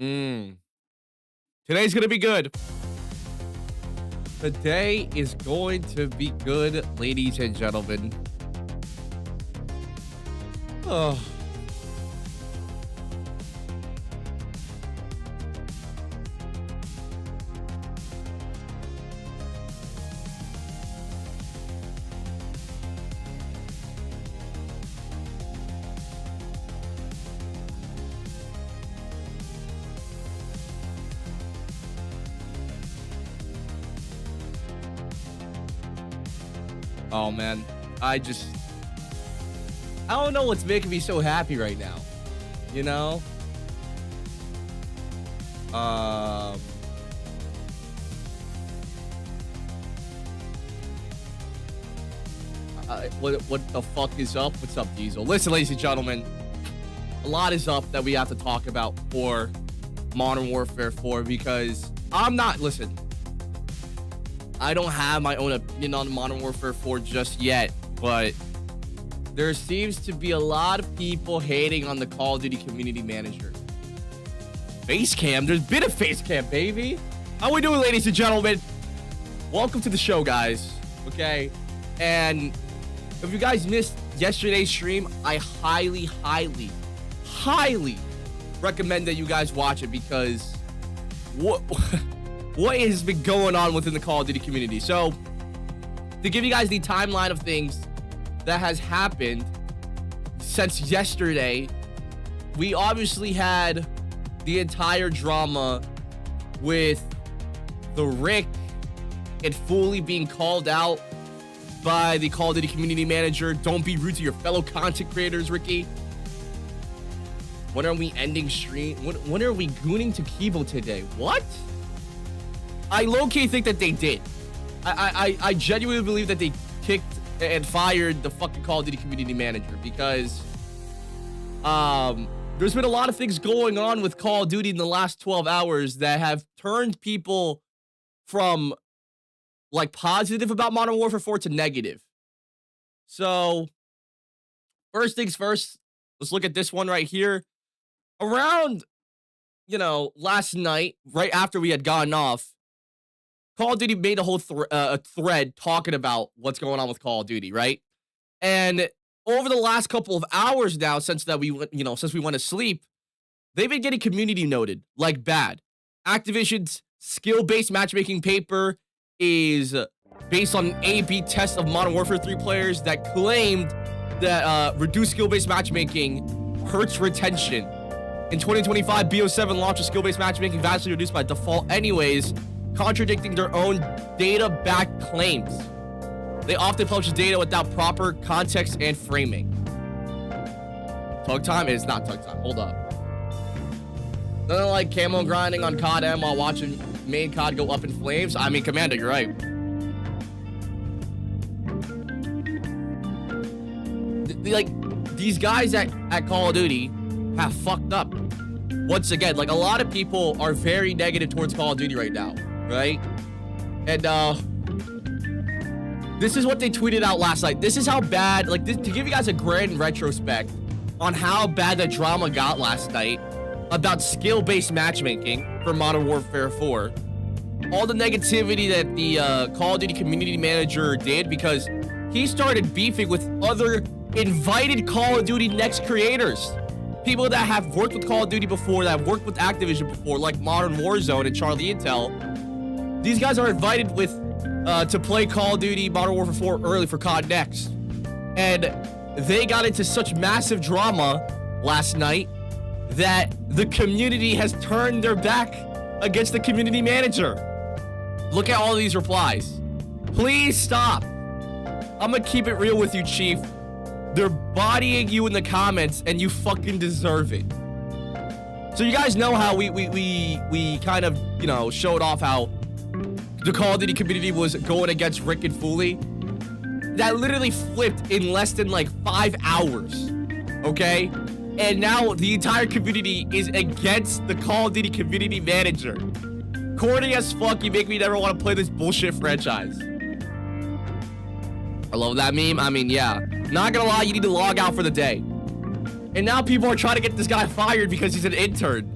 Mm. Today's gonna be good. Today is going to be good, ladies and gentlemen. Oh. Oh man, I don't know what's making me so happy right now, you know? What the fuck is up? What's up, Diesel? Listen, ladies and gentlemen, a lot is up that we have to talk about for Modern Warfare 4 because listen, I don't have my own opinion on Modern Warfare 4 just yet, but there seems to be a lot of people hating on the Call of Duty community manager. Face cam? There's been a face cam, baby. How we doing, ladies and gentlemen? Welcome to the show, guys. Okay? And if you guys missed yesterday's stream, I highly recommend that you guys watch it because what has been going on within the Call of Duty community. So, to give you guys the timeline of things that has happened since yesterday, we obviously had the entire drama with the Rick and Fully being called out by the Call of Duty community manager. Don't be rude to your fellow content creators, Ricky. When are we ending stream? When are we gooning to KEYBO today? What? I low-key think that they did. I genuinely believe that they kicked and fired the fucking Call of Duty community manager because there's been a lot of things going on with Call of Duty in the last 12 hours that have turned people from like positive about Modern Warfare 4 to negative. So first things first, let's look at this one right here. Around, last night, right after we had gotten off, Call of Duty made a whole thread talking about what's going on with Call of Duty, right? And over the last couple of hours now, since we went to sleep, they've been getting community noted like bad. Activision's skill-based matchmaking paper is based on an A/B test of Modern Warfare 3 players that claimed that reduced skill-based matchmaking hurts retention. In 2025, BO7 launched a skill-based matchmaking vastly reduced by default anyways, contradicting their own data-backed claims. They often publish data without proper context and framing. Tug time? It's not tug time. Hold up. Nothing like camo grinding on COD M while watching main COD go up in flames. I mean, Commander, you're right. These guys at Call of Duty have fucked up. Once again, a lot of people are very negative towards Call of Duty right now, right? And this is what they tweeted out last night. This is how bad, to give you guys a grand retrospect on how bad the drama got last night about skill-based matchmaking for Modern Warfare 4. All the negativity that the Call of Duty community manager did because he started beefing with other invited Call of Duty next creators. People that have worked with Call of Duty before, that have worked with Activision before, like Modern Warzone and Charlie Intel. These guys are invited to play Call of Duty Modern Warfare 4 early for COD Next. And they got into such massive drama last night that the community has turned their back against the community manager. Look at all of these replies. Please stop. I'm gonna keep it real with you, Chief. They're bodying you in the comments and you fucking deserve it. So you guys know how we kind of, showed off how the Call of Duty community was going against Rick and Fully. That literally flipped in less than 5 hours. Okay? And now the entire community is against the Call of Duty community manager. Corny as fuck, you make me never want to play this bullshit franchise. I love that meme. I mean, yeah. Not gonna lie, you need to log out for the day. And now people are trying to get this guy fired because he's an intern.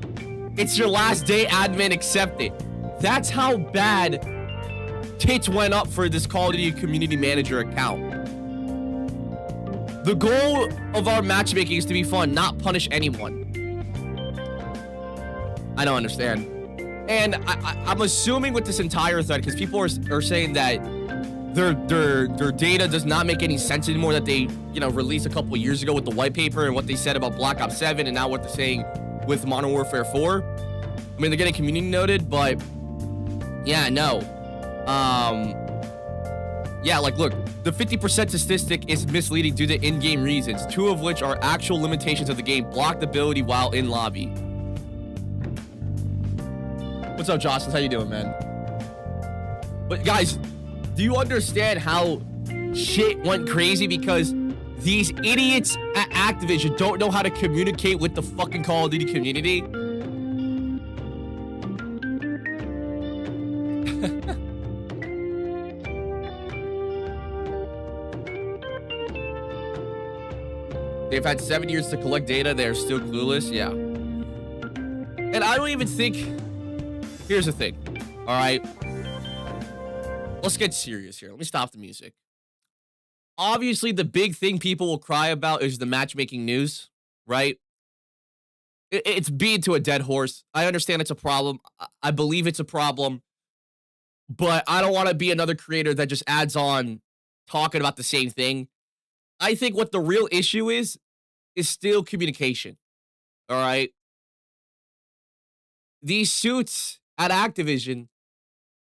It's your last day, admin, accept it. That's how bad tits went up for this Call of Duty community manager account. The goal of our matchmaking is to be fun, not punish anyone. I don't understand. And I'm assuming with this entire thread, because people are saying that their data does not make any sense anymore, that they, you know, released a couple years ago with the white paper and what they said about Black Ops 7 and now what they're saying with Modern Warfare 4. I mean, they're getting community noted, but yeah, no. Yeah, like, look, the 50% statistic is misleading due to in-game reasons, 2 of which are actual limitations of the game, blocked ability while in lobby. What's up, Jocelyn? How you doing, man? But guys, do you understand how shit went crazy? Because these idiots at Activision don't know how to communicate with the fucking Call of Duty community. They've had 7 years to collect data. They're still clueless. Yeah. And I don't even think... Here's the thing. All right. Let's get serious here. Let me stop the music. Obviously, the big thing people will cry about is the matchmaking news, right? It's beat to a dead horse. I understand it's a problem. I believe it's a problem. But I don't want to be another creator that just adds on talking about the same thing. I think what the real issue is still communication. All right? These suits at Activision,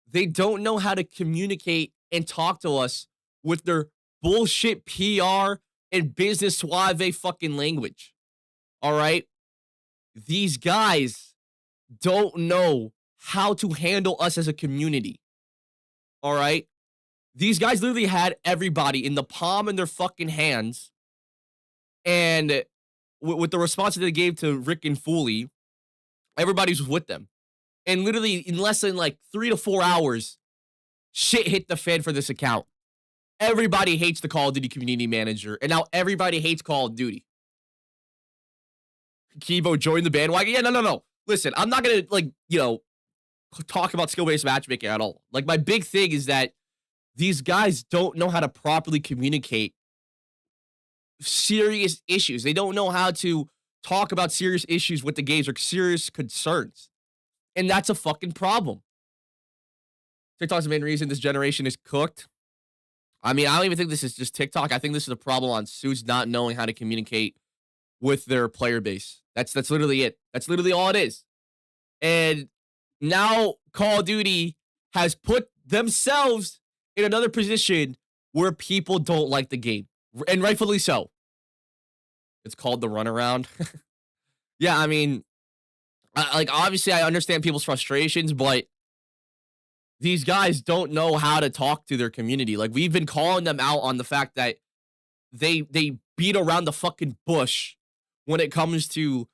they don't know how to communicate and talk to us with their bullshit PR and business suave fucking language. All right? These guys don't know how to handle us as a community. All right? These guys literally had everybody in the palm of their fucking hands. And with the response that they gave to Rick and Foley, everybody's with them. And literally in less than like 3 to 4 hours, shit hit the fan for this account. Everybody hates the Call of Duty community manager. And now everybody hates Call of Duty. KEYBO joined the bandwagon. Yeah, no. Listen, I'm not going to, like, you know, talk about skill-based matchmaking at all. Like, my big thing is that these guys don't know how to properly communicate serious issues. They don't know how to talk about serious issues with the games or serious concerns. And that's a fucking problem. TikTok's the main reason this generation is cooked. I mean, I don't even think this is just TikTok. I think this is a problem on suits not knowing how to communicate with their player base. That's literally it. That's literally all it is. And now Call of Duty has put themselves in another position where people don't like the game. And rightfully so. It's called the runaround. Yeah, I mean, like, obviously I understand people's frustrations, but these guys don't know how to talk to their community. Like, we've been calling them out on the fact that they beat around the fucking bush when it comes to,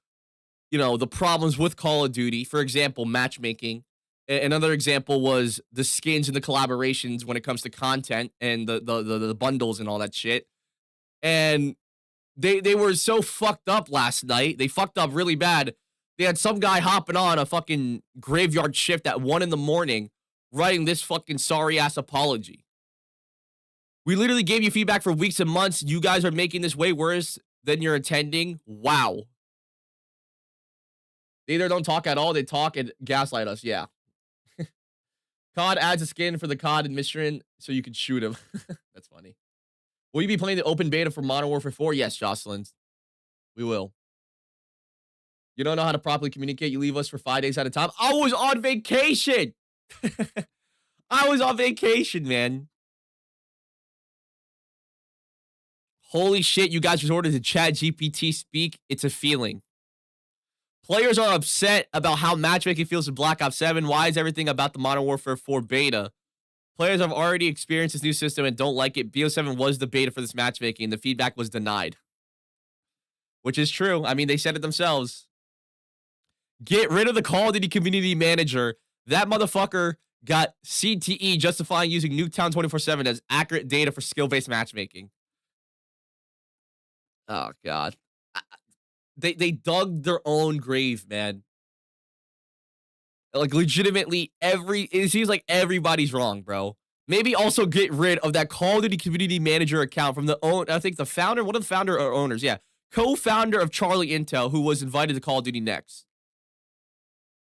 you know, the problems with Call of Duty. For example, matchmaking. Another example was the skins and the collaborations when it comes to content and the bundles and all that shit. And they were so fucked up last night. They fucked up really bad. They had some guy hopping on a fucking graveyard shift at 1 in the morning writing this fucking sorry-ass apology. We literally gave you feedback for weeks and months. You guys are making this way worse than you're attending. Wow. They either don't talk at all, they talk and gaslight us. Yeah. COD adds a skin for the COD admission so you can shoot him. That's funny. Will you be playing the open beta for Modern Warfare 4? Yes, Jocelyn. We will. You don't know how to properly communicate. You leave us for 5 days at a time. I was on vacation. I was on vacation, man. Holy shit, you guys resorted to ChatGPT speak. It's a feeling. Players are upset about how matchmaking feels in Black Ops 7. Why is everything about the Modern Warfare 4 beta? Players have already experienced this new system and don't like it. BO7 was the beta for this matchmaking. The feedback was denied. Which is true. I mean, they said it themselves. Get rid of the Call of Duty community manager. That motherfucker got CTE justifying using Nuketown 24/7 as accurate data for skill-based matchmaking. Oh, God. They dug their own grave, man. Like, legitimately, it seems like everybody's wrong, bro. Maybe also get rid of that Call of Duty community manager account from I think the founder, one of the founder or owners, yeah, co-founder of Charlie Intel, who was invited to Call of Duty Next.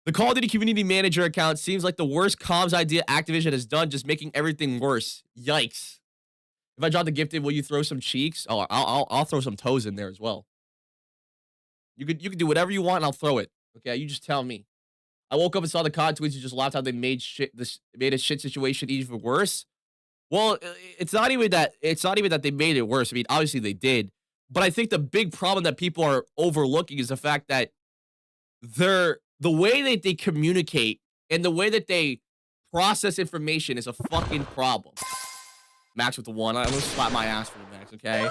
The Call of Duty community manager account seems like the worst comms idea Activision has done, just making everything worse. Yikes. If I drop the gifted, will you throw some cheeks? Oh, I'll throw some toes in there as well. You could do whatever you want and I'll throw it. Okay, you just tell me. I woke up and saw the COD tweets and just laughed how they made a shit situation even worse. Well, it's not even that they made it worse. I mean, obviously they did, but I think the big problem that people are overlooking is the fact that the way that they communicate and the way that they process information is a fucking problem. Max with the one. I'm gonna slap my ass for the Max, okay?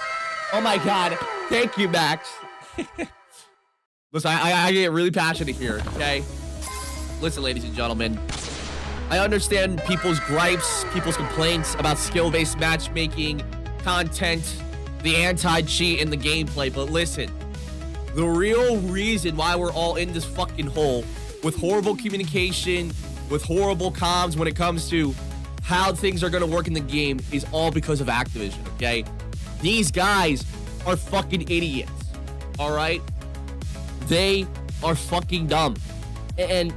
Oh my god. Thank you, Max. Listen, I get really passionate here, okay? Listen, ladies and gentlemen, I understand people's gripes, people's complaints about skill-based matchmaking, content, the anti-cheat, and the gameplay, but listen, the real reason why we're all in this fucking hole with horrible communication, with horrible comms when it comes to how things are going to work in the game is all because of Activision, okay? These guys are fucking idiots, all right? They are fucking dumb. And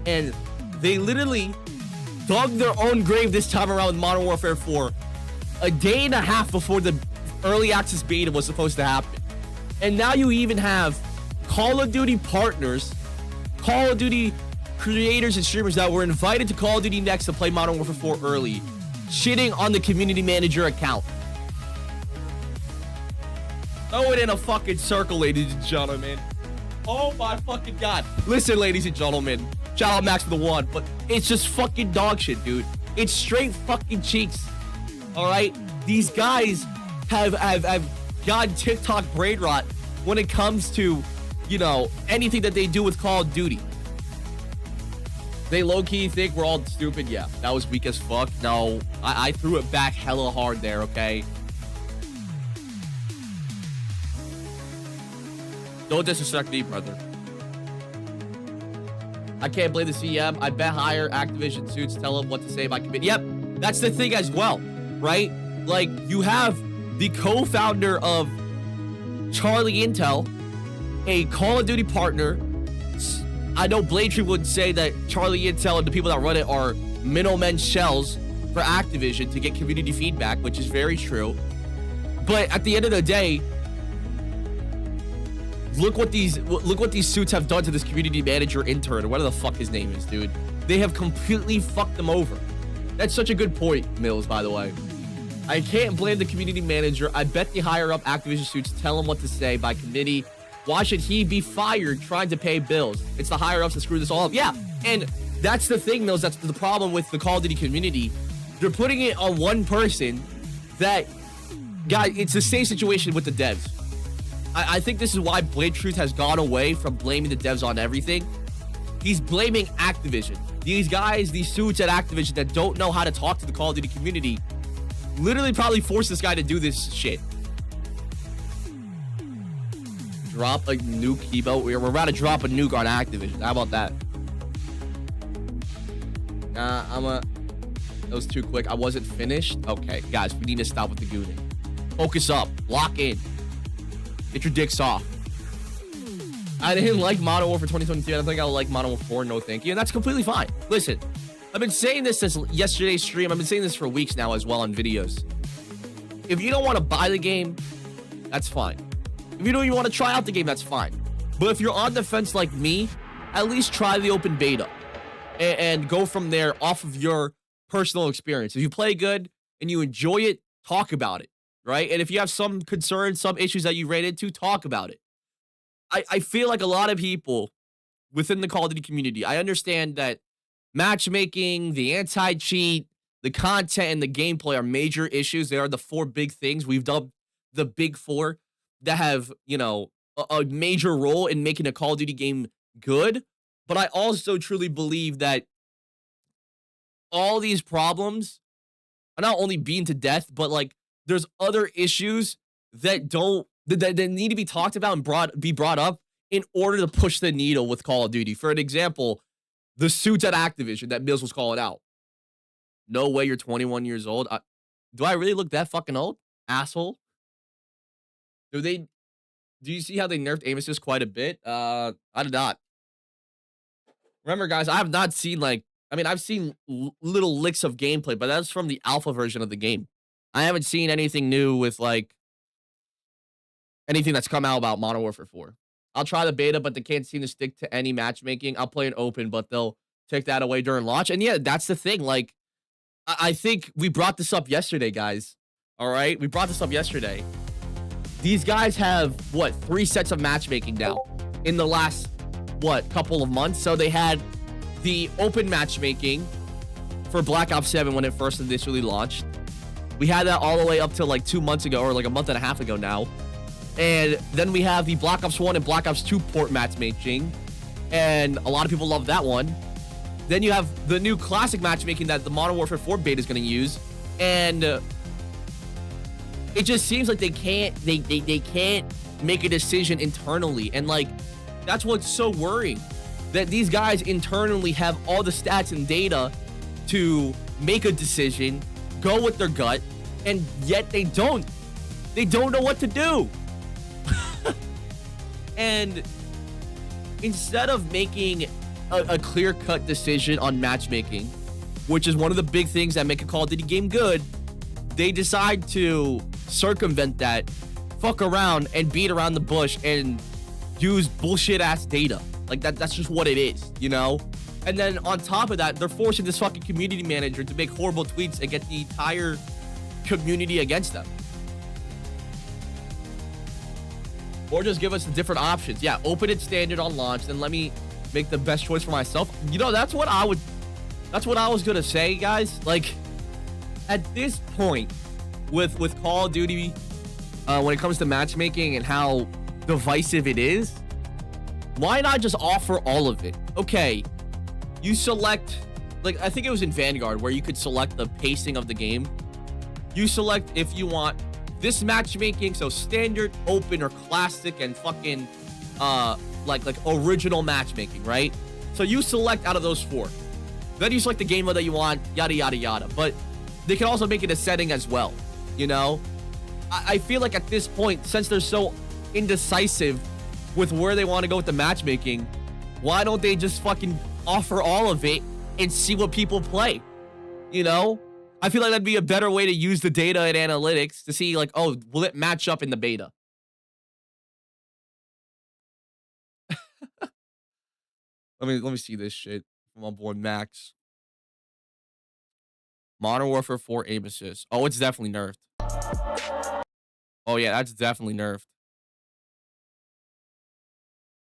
they literally dug their own grave this time around with Modern Warfare 4 a day and a half before the early access beta was supposed to happen. And now you even have Call of Duty partners, Call of Duty creators and streamers that were invited to Call of Duty Next to play Modern Warfare 4 early, shitting on the community manager account. Throw it in a fucking circle, ladies and gentlemen. Oh my fucking god. Listen, ladies and gentlemen. Shout out Max for the one, but it's just fucking dog shit, dude. It's straight fucking cheeks. Alright? These guys have gotten TikTok brain rot when it comes to, you know, anything that they do with Call of Duty. They low-key think we're all stupid. Yeah, that was weak as fuck. No, I threw it back hella hard there, okay? Don't disrespect me, brother. I can't blame the CM. I bet hire Activision suits, tell them what to say by committee. Yep, that's the thing as well, right? Like, you have the co-founder of Charlie Intel, a Call of Duty partner. I know Bladetree would say that Charlie Intel and the people that run it are middlemen shells for Activision to get community feedback, which is very true. But at the end of the day, look what these suits have done to this community manager intern, or whatever the fuck his name is, dude. They have completely fucked them over. That's such a good point, Mills, by the way. I can't blame the community manager. I bet the higher up Activision suits tell him what to say by committee. Why should he be fired trying to pay bills? It's the higher ups that screw this all up. Yeah, and that's the thing, Mills. That's the problem with the Call of Duty community. They're putting it on one person that, guys, it's the same situation with the devs. I think this is why Blade Truth has gone away from blaming the devs on everything. He's blaming Activision. These guys, these suits at Activision that don't know how to talk to the Call of Duty community literally probably forced this guy to do this shit. Drop a nuke, KEYBO. We're about to drop a nuke on Activision. How about that? That was too quick. I wasn't finished. Okay, guys, we need to stop with the gooning. Focus up. Lock in. Get your dicks off. I didn't like Modern Warfare 2022. I don't think I'll like Modern Warfare 4. No, thank you. And that's completely fine. Listen, I've been saying this since yesterday's stream. I've been saying this for weeks now as well on videos. If you don't want to buy the game, that's fine. If you don't even want to try out the game, that's fine. But if you're on the fence like me, at least try the open beta and go from there off of your personal experience. If you play good and you enjoy it, talk about it. Right? And if you have some concerns, some issues that you ran into, talk about it. I feel like a lot of people within the Call of Duty community, I understand that matchmaking, the anti-cheat, the content, and the gameplay are major issues. They are the four big things we've dubbed the big four that have, you know, a major role in making a Call of Duty game good. But I also truly believe that all these problems are not only beaten to death, but like, there's other issues that need to be talked about and be brought up in order to push the needle with Call of Duty. For an example, the suits at Activision that Mills was calling out. No way you're 21 years old. Do I really look that fucking old? Asshole. Do you see how they nerfed aim assist quite a bit? I did not. Remember, guys, I have not seen, like, I mean, I've seen little licks of gameplay, but that's from the alpha version of the game. I haven't seen anything new with, like, anything that's come out about Modern Warfare 4. I'll try the beta, but they can't seem to stick to any matchmaking. I'll play an open, but they'll take that away during launch. And yeah, that's the thing. Like, I think we brought this up yesterday, guys. All right? We brought this up yesterday. These guys have, what, 3 sets of matchmaking now in the last, what, couple of months. So they had the open matchmaking for Black Ops 7 when it first initially launched. We had that all the way up to like 2 months ago, or like a month and a half ago now. And then we have the Black Ops 1 and Black Ops 2 port matchmaking. And a lot of people love that one. Then you have the new classic matchmaking that the Modern Warfare 4 beta is going to use. And it just seems like they can't make a decision internally. And like, that's what's so worrying. That these guys internally have all the stats and data to make a decision, go with their gut, and yet they don't. They don't know what to do. And instead of making a clear-cut decision on matchmaking, which is one of the big things that make a Call of Duty game good, they decide to circumvent that, fuck around, and beat around the bush and use bullshit-ass data. Like, that's just what it is, you know? And then on top of that, they're forcing this fucking community manager to make horrible tweets and get the entire community against them. Or just give us the different options. Yeah, open it standard on launch, then let me make the best choice for myself. You know, that's what I was gonna say, guys. Like, at this point, with Call of Duty, when it comes to matchmaking and how divisive it is, why not just offer all of it? Okay, you select, like, I think it was in Vanguard where you could select the pacing of the game. You select if you want this matchmaking, so standard, open, or classic, and fucking like original matchmaking, right? So you select out of those 4. Then you select the game mode that you want, yada yada yada. But they can also make it a setting as well, you know? I feel like at this point, since they're so indecisive with where they want to go with the matchmaking, why don't they just fucking offer all of it and see what people play? You know? I feel like that'd be a better way to use the data and analytics to see, like, oh, will it match up in the beta? Let me see this shit from on board Max. Modern Warfare 4 aim assist. Oh, it's definitely nerfed. Oh yeah, that's definitely nerfed.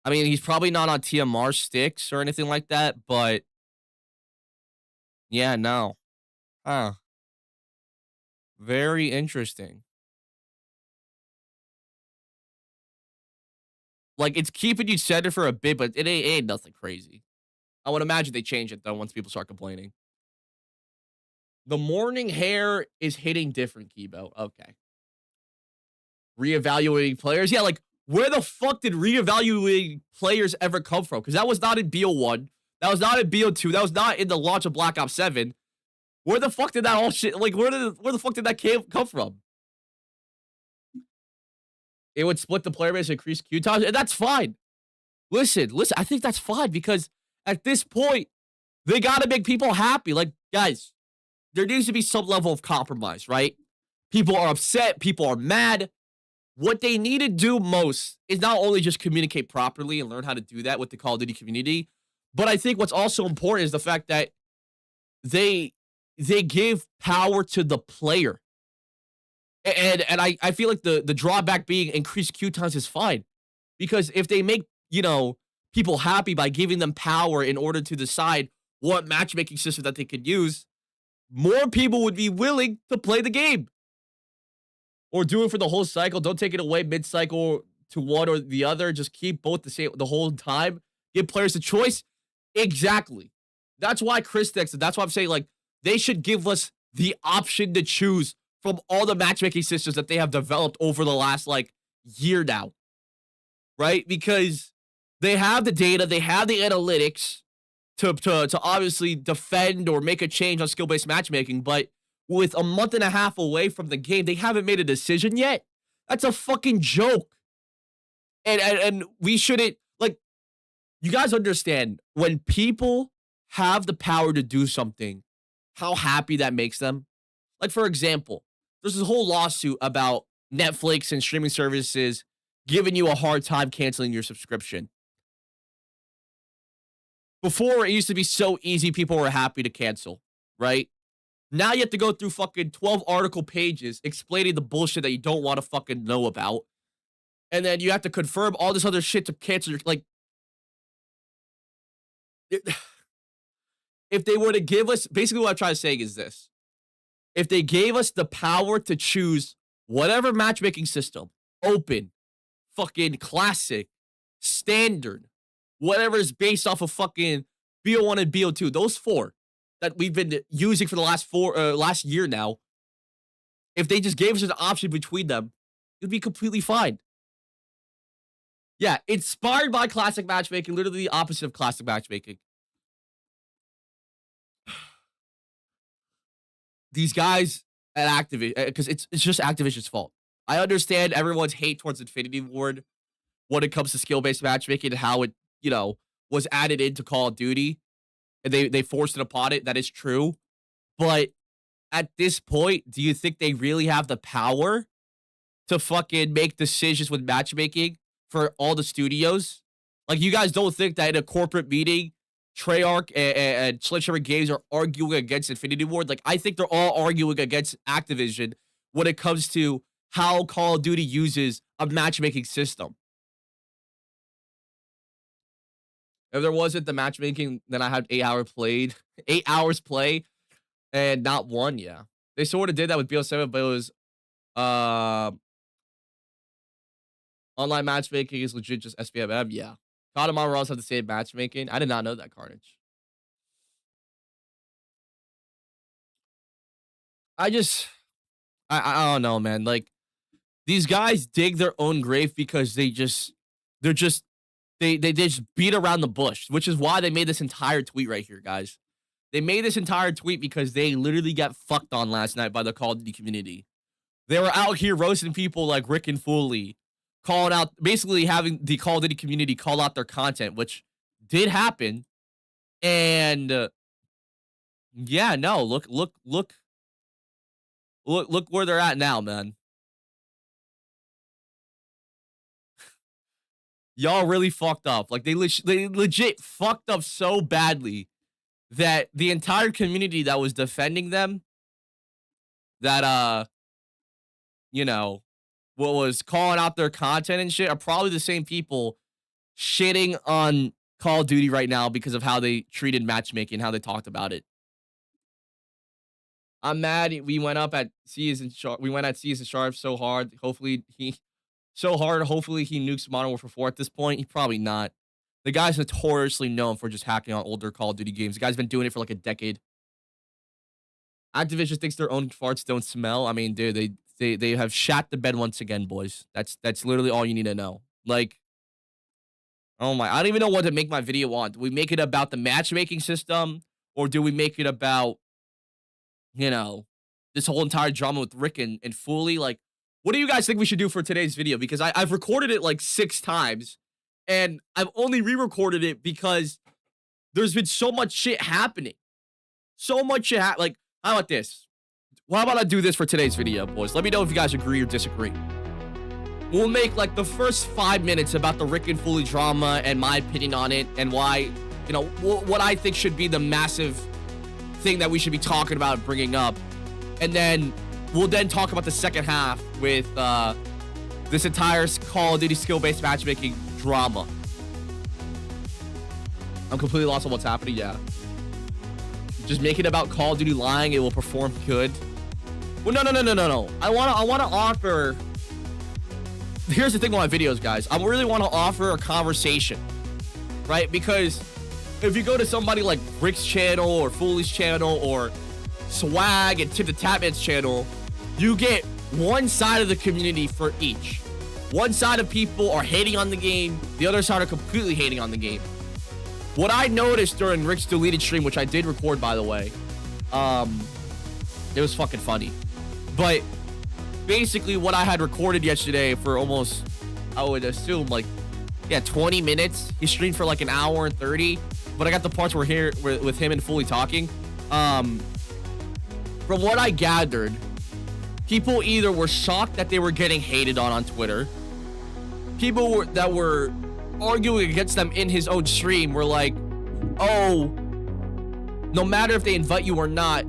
I mean, he's probably not on TMR sticks or anything like that, but yeah, no. Huh. Very interesting. Like, it's keeping you centered for a bit, but it ain't nothing crazy. I would imagine they change it, though, once people start complaining. The morning hair is hitting different, KEYBO. Okay. Reevaluating players. Yeah, like, where the fuck did reevaluating players ever come from? Because that was not in BO1. That was not in BO2. That was not in the launch of Black Ops 7. Where the fuck did that all shit, like, where the fuck did that come from? It would split the player base, increase queue times, and that's fine. Listen, I think that's fine because at this point, they gotta make people happy. Like, guys, there needs to be some level of compromise, right? People are upset, people are mad. What they need to do most is not only just communicate properly and learn how to do that with the Call of Duty community, but I think what's also important is the fact that they give power to the player. And I feel like the drawback being increased queue times is fine. Because if they make, you know, people happy by giving them power in order to decide what matchmaking system that they could use, more people would be willing to play the game. Or do it for the whole cycle. Don't take it away mid-cycle to one or the other. Just keep both the same the whole time. Give players a choice. Exactly. That's why Chris texted. That's why I'm saying, like, they should give us the option to choose from all the matchmaking systems that they have developed over the last, like, year now. Right? Because they have the data, they have the analytics to obviously defend or make a change on skill-based matchmaking, but with a month and a half away from the game, they haven't made a decision yet. That's a fucking joke. And we shouldn't, like, you guys understand when people have the power to do something, how happy that makes them. Like, for example, there's this whole lawsuit about Netflix and streaming services giving you a hard time canceling your subscription. Before, it used to be so easy, people were happy to cancel, right? Now you have to go through fucking 12 article pages explaining the bullshit that you don't want to fucking know about. And then you have to confirm all this other shit to cancel your, like, if they were to give us, basically what I'm trying to say is this. If they gave us the power to choose whatever matchmaking system, open, fucking classic, standard, whatever is based off of fucking BO1 and BO2, those four that we've been using for the last year now, if they just gave us an option between them, it'd be completely fine. Yeah, inspired by classic matchmaking, literally the opposite of classic matchmaking. These guys at Activision, because it's just Activision's fault. I understand everyone's hate towards Infinity Ward when it comes to skill-based matchmaking and how it, you know, was added into Call of Duty, and they forced it upon it. That is true. But at this point, do you think they really have the power to fucking make decisions with matchmaking for all the studios? Like, you guys don't think that in a corporate meeting, Treyarch and Sledgehammer Games are arguing against Infinity Ward? Like, I think they're all arguing against Activision when it comes to how Call of Duty uses a matchmaking system. If there wasn't the matchmaking, then I had 8 hours play, and not one. Yeah, they sort of did that with BO7, but it was online matchmaking is legit just SBMM. Yeah, COD and Modern Warfare have the same matchmaking. I did not know that, Carnage. I don't know, man. Like, these guys dig their own grave because they just beat around the bush, which is why they made this entire tweet right here, guys. They made this entire tweet because they literally got fucked on last night by the Call of Duty community. They were out here roasting people like Rick and Foley, calling out, basically having the Call of Duty community call out their content, which did happen. And yeah, no, look where they're at now, man. Y'all really fucked up. Like, they legit fucked up so badly that the entire community that was defending them, that, you know, what was calling out their content and shit, are probably the same people shitting on Call of Duty right now because of how they treated matchmaking, how they talked about it. I'm mad. We went up at Season Sharp. We went at Season Sharp so hard. Hopefully he nukes Modern Warfare 4 at this point. He probably not. The guy's notoriously known for just hacking on older Call of Duty games. The guy's been doing it for like a decade. Activision thinks their own farts don't smell. I mean, dude, they have shat the bed once again, boys. That's literally all you need to know. Like, oh my, I don't even know what to make my video on. Do we make it about the matchmaking system, or do we make it about, you know, this whole entire drama with Rick and Foley? Like, what do you guys think we should do for today's video? Because I've recorded it like 6 times, and I've only re-recorded it because there's been so much shit happening. So much shit like, how about this? How about I do this for today's video, boys? Let me know if you guys agree or disagree. We'll make like the first 5 minutes about the Rick and Foley drama and my opinion on it, and why, you know, what I think should be the massive thing that we should be talking about and bringing up. And then we'll then talk about the second half with this entire Call of Duty skill-based matchmaking drama. I'm completely lost on what's happening. Yeah. Just make it about Call of Duty lying. It will perform good. Well, no. I want to offer. Here's the thing with my videos, guys. I really want to offer a conversation, right? Because if you go to somebody like Rick's channel or Foley's channel or Swag and TimTheTatman's channel, you get one side of the community for each. One side of people are hating on the game. The other side are completely hating on the game. What I noticed during Rick's deleted stream, which I did record, by the way, it was fucking funny. But basically what I had recorded yesterday for almost, I would assume, like, yeah, 20 minutes. He streamed for like an hour and 30. But I got the parts where here with him and Fully talking. From what I gathered, people either were shocked that they were getting hated on Twitter. People that were arguing against them in his own stream were like, oh, no matter if they invite you or not,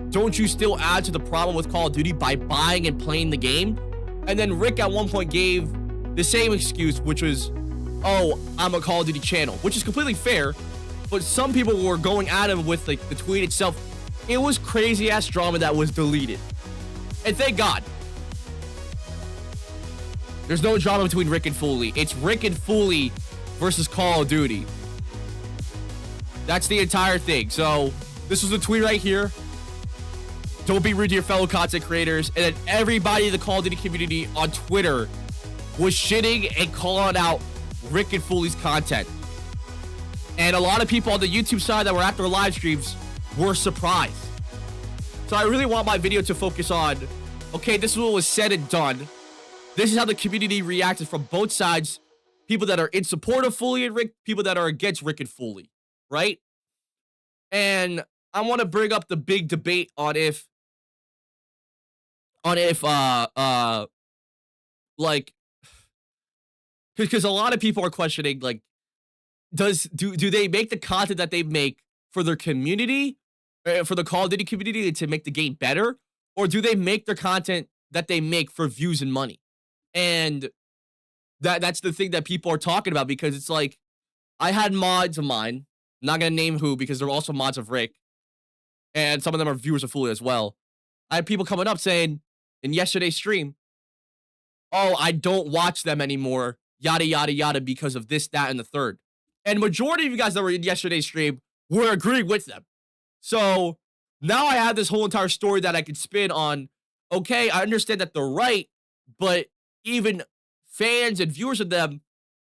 don't you still add to the problem with Call of Duty by buying and playing the game? And then Rick at one point gave the same excuse, which was, oh, I'm a Call of Duty channel, which is completely fair. But some people were going at him with like the tweet itself. It was crazy ass drama that was deleted. And thank God. There's no drama between Rick and Fully. It's Rick and Fully versus Call of Duty. That's the entire thing. So this was the tweet right here. Don't be rude to your fellow content creators. And then everybody in the Call of Duty community on Twitter was shitting and calling out Rick and Fully's content. And a lot of people on the YouTube side that were at their live streams were surprised. So I really want my video to focus on, okay, this is what was said and done. This is how the community reacted from both sides. People that are in support of Fully and Rick, people that are against Rick and Fully, right? And I want to bring up the big debate on if like, because a lot of people are questioning, like, do they make the content that they make for their community, for the Call of Duty community, to make the game better, or do they make their content that they make for views and money? And that's the thing that people are talking about, because it's like, I had mods of mine, I'm not gonna name who because they're also mods of Rick, and some of them are viewers of Fully as well. I had people coming up saying in yesterday's stream, oh, I don't watch them anymore, yada yada yada, because of this, that, and the third. And majority of you guys that were in yesterday's stream were agreeing with them. So now I have this whole entire story that I could spin on. Okay, I understand that they're right, but even fans and viewers of them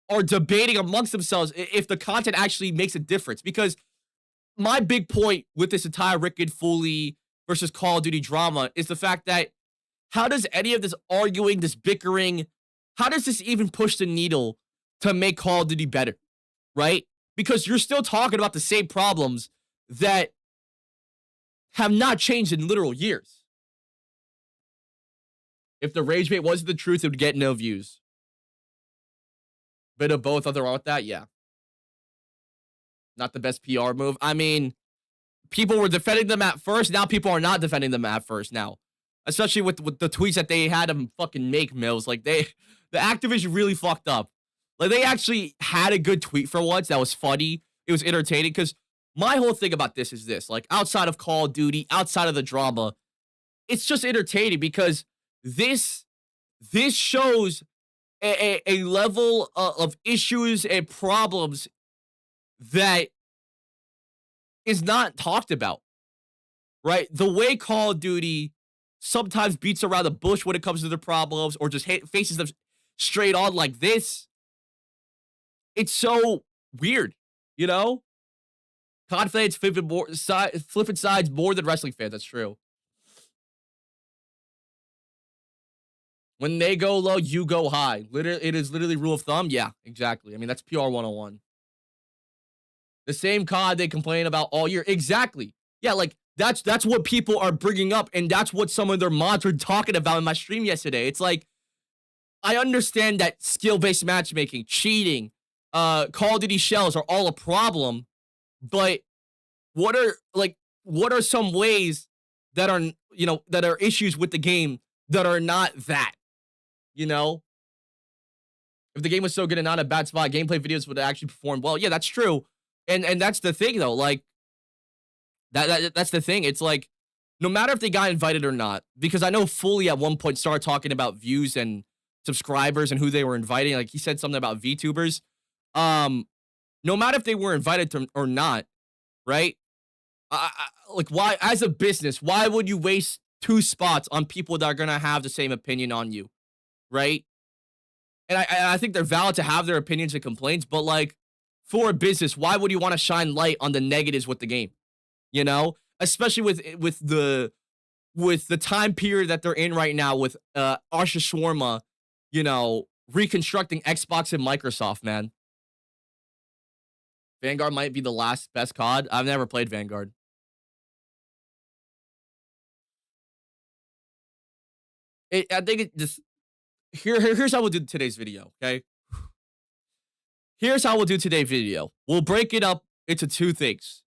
are debating amongst themselves if the content actually makes a difference. Because my big point with this entire Rick and Fully versus Call of Duty drama is the fact that how does any of this arguing, this bickering, how does this even push the needle to make Call of Duty better? Right? Because you're still talking about the same problems that have not changed in literal years. If the rage bait wasn't the truth, it would get no views. Bit of both. Nothing wrong with that? Yeah. Not the best PR move. I mean, people were defending them at first. Now people are not defending them at first now. Especially with the tweets that they had them fucking make, Mills. Like, the Activision really fucked up. Like, they actually had a good tweet for once that was funny. It was entertaining, because my whole thing about this is this. Like, outside of Call of Duty, outside of the drama, it's just entertaining, because this shows a level of issues and problems that is not talked about, right? The way Call of Duty sometimes beats around the bush when it comes to their problems, or just faces them straight on like this. It's so weird, you know? COD fans flipping sides more than wrestling fans. That's true. When they go low, you go high. It is literally rule of thumb. Yeah, exactly. I mean, that's PR 101. The same COD they complain about all year. Exactly. Yeah, like, that's what people are bringing up, and that's what some of their mods were talking about in my stream yesterday. It's like, I understand that skill-based matchmaking, cheating, Call of Duty shells are all a problem, but what are some ways that are, you know, that are issues with the game that are not that, you know? If the game was so good and not a bad spot, gameplay videos would actually perform well. Yeah, that's true. And that's the thing, though. Like, that's the thing. It's like, no matter if they got invited or not, because I know Fully at one point started talking about views and subscribers and who they were inviting. Like, he said something about VTubers. No matter if they were invited to or not, right? Like, why, as a business, why would you waste 2 spots on people that are gonna have the same opinion on you, right? And I think they're valid to have their opinions and complaints, but like, for a business, why would you want to shine light on the negatives with the game? You know, especially with the time period that they're in right now with Arsha Shawarma, you know, reconstructing Xbox and Microsoft, man. Vanguard might be the last best COD. I've never played Vanguard. I think it just here's how we'll do today's video, okay? Here's how we'll do today's video. We'll break it up into two things.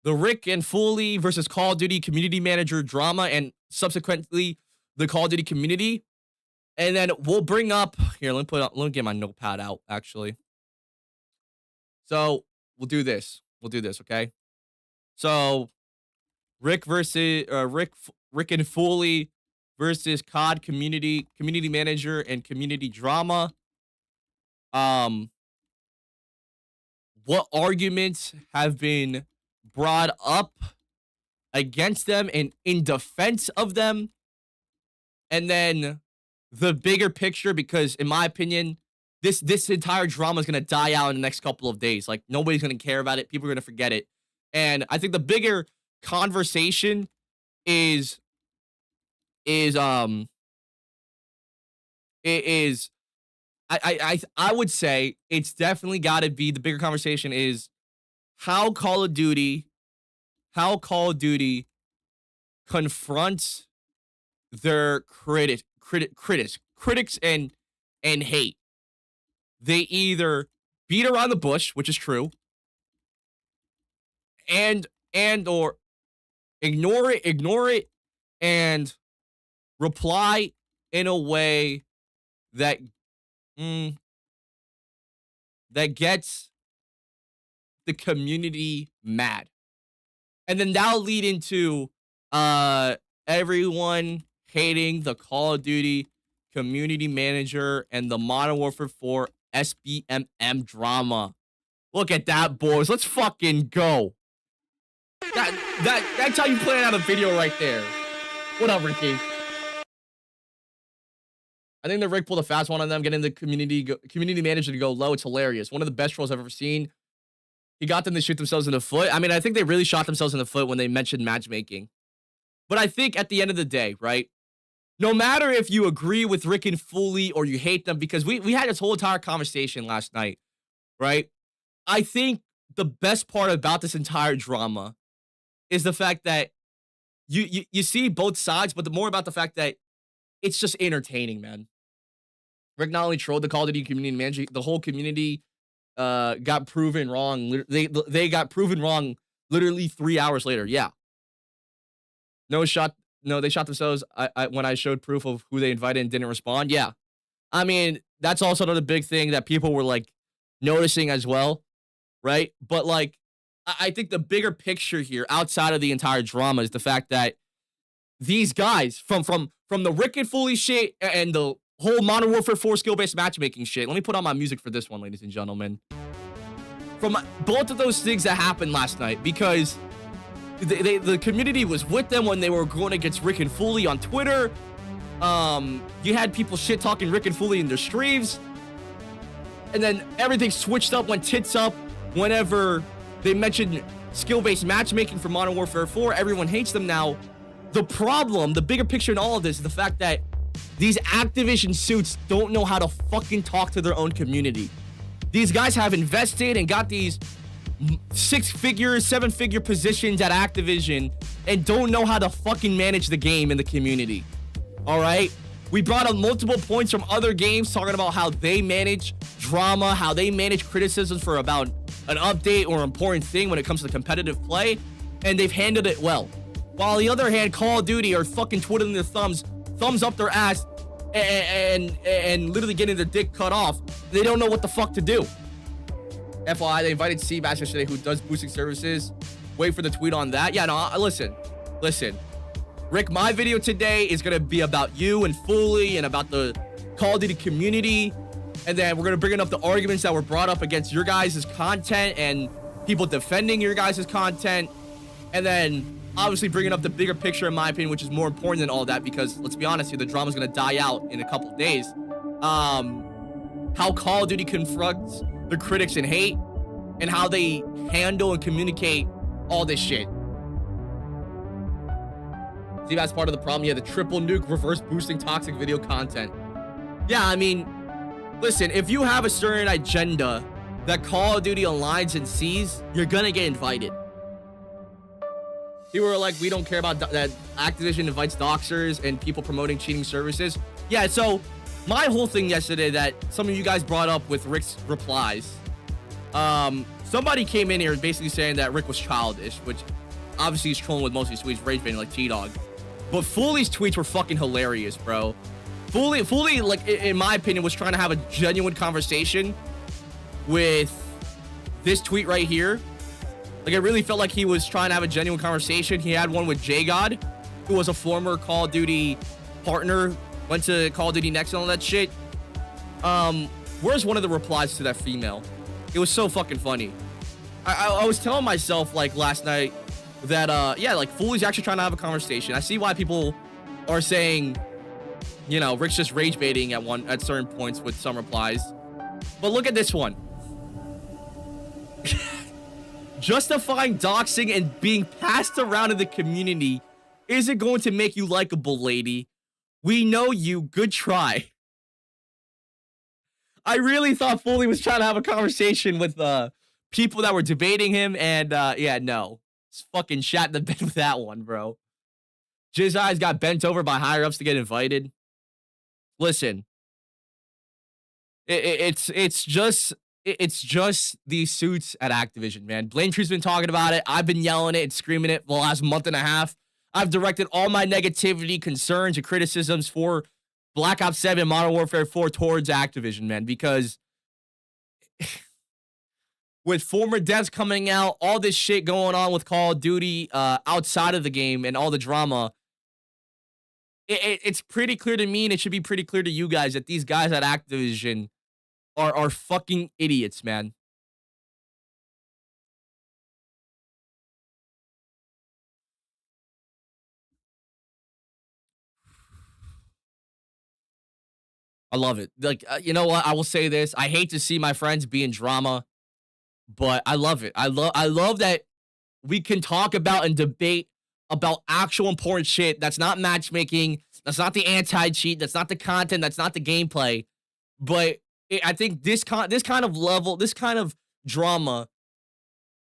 The Rick and Foley versus Call of Duty community manager drama and subsequently the Call of Duty community. And then we'll bring up here, let me get my notepad out actually. So, we'll do this. We'll do this, okay? So, Rick versus Rick and Foley versus COD community manager and community drama. What arguments have been brought up against them and in defense of them? And then the bigger picture, because in my opinion, this entire drama is going to die out in the next couple of days. Like, nobody's going to care about it. People are going to forget it. And I think the bigger conversation is I would say it's definitely got to be, the bigger conversation is how Call of Duty confronts their critics and hate. They either beat around the bush, which is true, and or ignore it and reply in a way that that gets the community mad. And then that'll lead into everyone hating the Call of Duty community manager and the Modern Warfare 4 SBMM drama. Look at that, boys. Let's fucking go. That's how you plan out a video right there. What up, Ricky? I think that Rick pulled a fast one on them, getting the community manager to go low. It's hilarious. One of the best trolls I've ever seen. He got them to shoot themselves in the foot. I mean, I think they really shot themselves in the foot when they mentioned matchmaking. But I think at the end of the day, right? No matter if you agree with Rick and Foley or you hate them, because we had this whole entire conversation last night, right? I think the best part about this entire drama is the fact that you see both sides, but the more about the fact that it's just entertaining, man. Rick not only trolled the Call of Duty community manager, the whole community got proven wrong. They got proven wrong literally 3 hours later. Yeah. No, they shot themselves. When I showed proof of who they invited and didn't respond. Yeah. I mean, that's also another big thing that people were like noticing as well, right? But like, I think the bigger picture here outside of the entire drama is the fact that these guys from the Rick and Foley shit and the whole Modern Warfare 4 skill-based matchmaking shit. Let me put on my music for this one, ladies and gentlemen. From both of those things that happened last night, because the community was with them when they were going against Rick and Foley on Twitter. You had people shit-talking Rick and Foley in their streams. And then everything switched up, went tits up whenever they mentioned skill-based matchmaking for Modern Warfare 4. Everyone hates them now. The problem, the bigger picture in all of this is the fact that these Activision suits don't know how to fucking talk to their own community. These guys have invested and got these 6-figure, 7-figure positions at Activision and don't know how to fucking manage the game in the community. All right? We brought up multiple points from other games talking about how they manage drama, how they manage criticisms for about an update or important thing when it comes to competitive play, and they've handled it well. While on the other hand, Call of Duty are fucking twiddling their thumbs up their ass and literally getting their dick cut off. They don't know what the fuck to do. FYI, they invited Seabass yesterday, who does boosting services. Wait for the tweet on that. Yeah, no, listen. Rick, my video today is going to be about you and Foley and about the Call of Duty community. And then we're going to bring up the arguments that were brought up against your guys' content and people defending your guys' content. And then obviously bringing up the bigger picture, in my opinion, which is more important than all that, because let's be honest here, the drama's going to die out in a couple of days. How Call of Duty confronts the critics and hate. and how they handle and communicate all this shit. See, that's part of the problem. Yeah, the triple nuke reverse boosting toxic video content. Yeah, I mean, listen, if you have a certain agenda that Call of Duty aligns and sees, you're gonna get invited. People are like, we don't care about that Activision invites doxers and people promoting cheating services. Yeah, so my whole thing yesterday that some of you guys brought up with Rick's replies, somebody came in here basically saying that Rick was childish, which obviously he's trolling with most of these tweets, rage baiting like TDAWG. But Fooley's tweets were fucking hilarious, bro. Fooley, like, in my opinion, was trying to have a genuine conversation with this tweet right here. Like, I really felt like he was trying to have a genuine conversation. He had one with JGod, who was a former Call of Duty partner, went to Call of Duty Next and all that shit. Where's one of the replies to that female? It was so fucking funny. I was telling myself, like, last night that, yeah, like, Fooley's actually trying to have a conversation. I see why people are saying, you know, Rick's just rage baiting at certain points with some replies. But look at this one. Justifying doxing and being passed around in the community isn't going to make you likable, lady. We know you. Good try. I really thought Fooley was trying to have a conversation with people that were debating him, and yeah, no. Just fucking shat in the bed with that one, bro. Jizz Eyes got bent over by higher-ups to get invited. Listen. It's just these suits at Activision, man. Blametree's been talking about it. I've been yelling it and screaming it for the last month and a half. I've directed all my negativity, concerns, and criticisms for Black Ops 7 Modern Warfare 4 towards Activision, man, because with former devs coming out, all this shit going on with Call of Duty outside of the game and all the drama, it's pretty clear to me, and it should be pretty clear to you guys, that these guys at Activision are fucking idiots, man. I love it. Like, you know what? I will say this. I hate to see my friends be in drama, but I love it. I love that we can talk about and debate about actual important shit. That's not matchmaking. That's not the anti-cheat. That's not the content. That's not the gameplay. But I think this kind of level, this kind of drama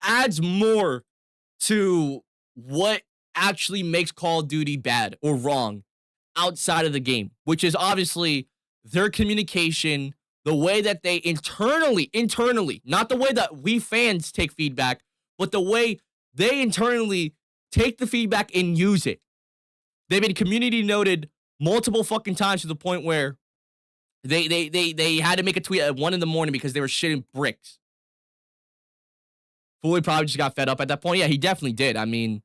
adds more to what actually makes Call of Duty bad or wrong outside of the game, which is obviously their communication, the way that they internally, not the way that we fans take feedback, but the way they internally take the feedback and use it. They've been community noted multiple fucking times to the point where they had to make a tweet at 1 in the morning because they were shitting bricks. Fooley probably just got fed up at that point. Yeah, he definitely did. I mean,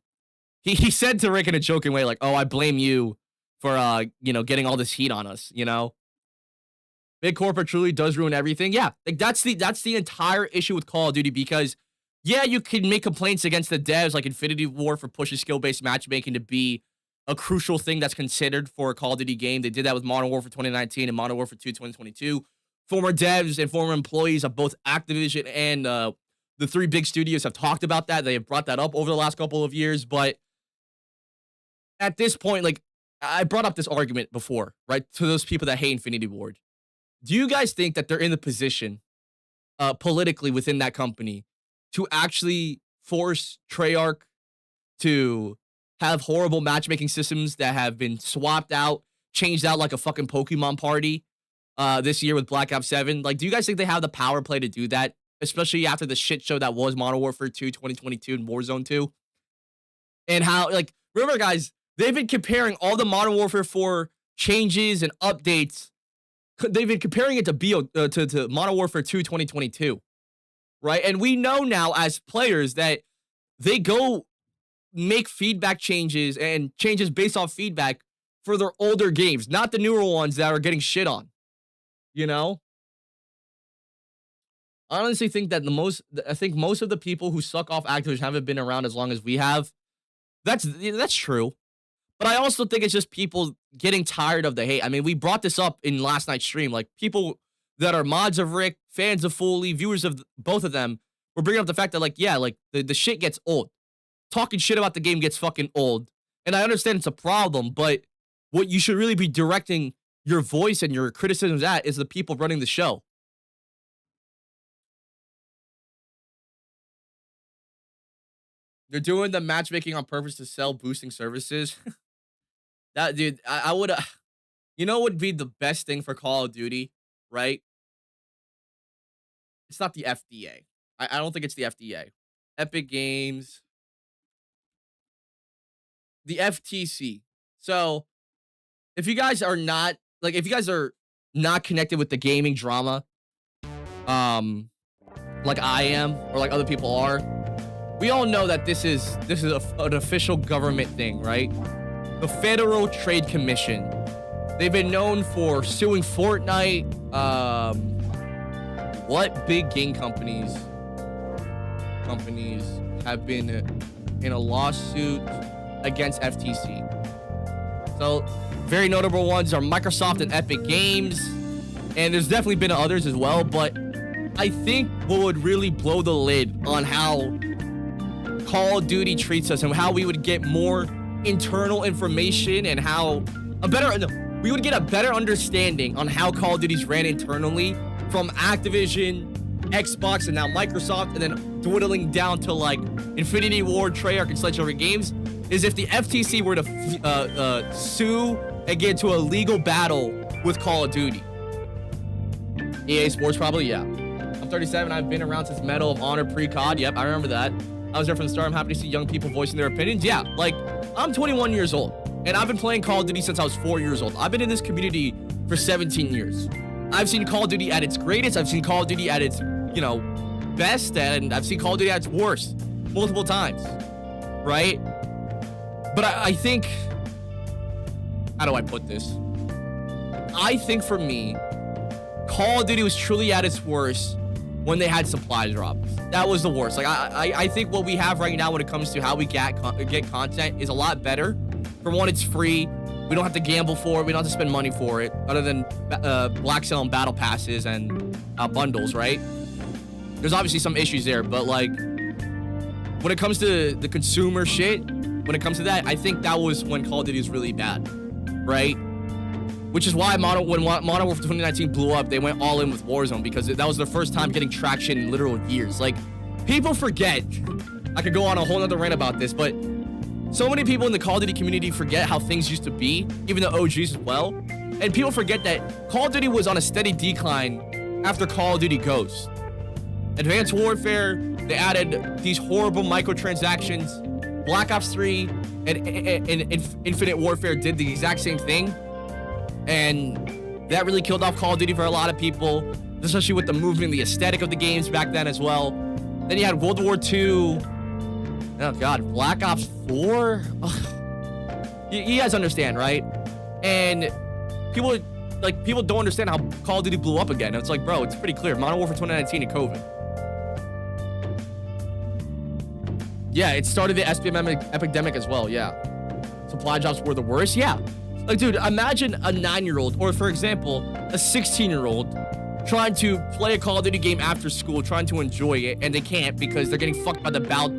he said to Rick in a joking way, like, oh, I blame you for, you know, getting all this heat on us, you know? Big corporate truly does ruin everything. Yeah, like that's the entire issue with Call of Duty, because yeah, you can make complaints against the devs like Infinity Ward for pushing skill-based matchmaking to be a crucial thing that's considered for a Call of Duty game. They did that with Modern Warfare 2019 and Modern Warfare 2 2022. Former devs and former employees of both Activision and the three big studios have talked about that. They have brought that up over the last couple of years, but at this point, like, I brought up this argument before, right, to those people that hate Infinity Ward. Do you guys think that they're in the position politically within that company to actually force Treyarch to have horrible matchmaking systems that have been swapped out, changed out like a fucking Pokemon party this year with Black Ops 7? Like, do you guys think they have the power play to do that, especially after the shit show that was Modern Warfare 2 2022 and Warzone 2? And how, like, remember, guys, they've been comparing all the Modern Warfare 4 changes and updates. They've been comparing it to Modern Warfare 2 2022, right? And we know now as players that they go make feedback changes and changes based off feedback for their older games, not the newer ones that are getting shit on, you know? I honestly think that most of the people who suck off Activision haven't been around as long as we have. That's true. But I also think it's just people getting tired of the hate. I mean, we brought this up in last night's stream. Like, people that are mods of Rick, fans of Fooley, viewers of both of them, we're bringing up the fact that, like, yeah, like, the shit gets old. Talking shit about the game gets fucking old. And I understand it's a problem, but what you should really be directing your voice and your criticisms at is the people running the show. They're doing the matchmaking on purpose to sell boosting services. That, dude, I would, you know what would be the best thing for Call of Duty, right? It's not the FDA. I don't think it's the FDA. Epic Games. The FTC. So, if you guys are not, like, if you guys are not connected with the gaming drama, like I am, or like other people are, we all know that this is an official government thing, right? The Federal Trade Commission. They've been known for suing Fortnite. What big game companies have been in a lawsuit against FTC? So, very notable ones are Microsoft and Epic Games, and there's definitely been others as well, but I think what would really blow the lid on how Call of Duty treats us and how we would get more internal information and how we would get a better understanding on how Call of Duty's ran internally from Activision, Xbox, and now Microsoft, and then dwindling down to like Infinity Ward, Treyarch, and Sledgehammer Games, is if the FTC were to sue and get into a legal battle with Call of Duty. EA Sports probably, yeah. I'm 37, I've been around since Medal of Honor pre-COD, yep, I remember that. I was there from the start. I'm happy to see young people voicing their opinions. Yeah, like, I'm 21 years old, and I've been playing Call of Duty since I was 4 years old. I've been in this community for 17 years. I've seen Call of Duty at its greatest. I've seen Call of Duty at its, you know, best, and I've seen Call of Duty at its worst multiple times, right? But I think, how do I put this? I think for me, Call of Duty was truly at its worst when they had supply drops. That was the worst. Like, I think what we have right now when it comes to how we get content is a lot better. For one, it's free. We don't have to gamble for it. We don't have to spend money for it, other than black sale and battle passes and bundles, right? There's obviously some issues there, but like, when it comes to the consumer shit, when it comes to that, I think that was when Call of Duty was really bad, right? Which is why when Modern Warfare 2019 blew up, they went all in with Warzone, because that was their first time getting traction in literal years. Like, people forget, I could go on a whole nother rant about this, but so many people in the Call of Duty community forget how things used to be, even the OGs as well. And people forget that Call of Duty was on a steady decline after Call of Duty Ghosts. Advanced Warfare, they added these horrible microtransactions. Black Ops 3 and Infinite Warfare did the exact same thing. And that really killed off Call of Duty for a lot of people, especially with the movement, the aesthetic of the games back then as well. Then you had World War II. Oh God, Black Ops 4. You guys understand, right? And people don't understand how Call of Duty blew up again. It's like, bro, it's pretty clear. Modern Warfare 2019 and COVID. Yeah, it started the SBMM epidemic as well. Yeah, supply drops were the worst. Yeah. Like, dude, imagine a 9-year-old, or for example, a 16-year-old trying to play a Call of Duty game after school, trying to enjoy it, and they can't because they're getting fucked by the BAL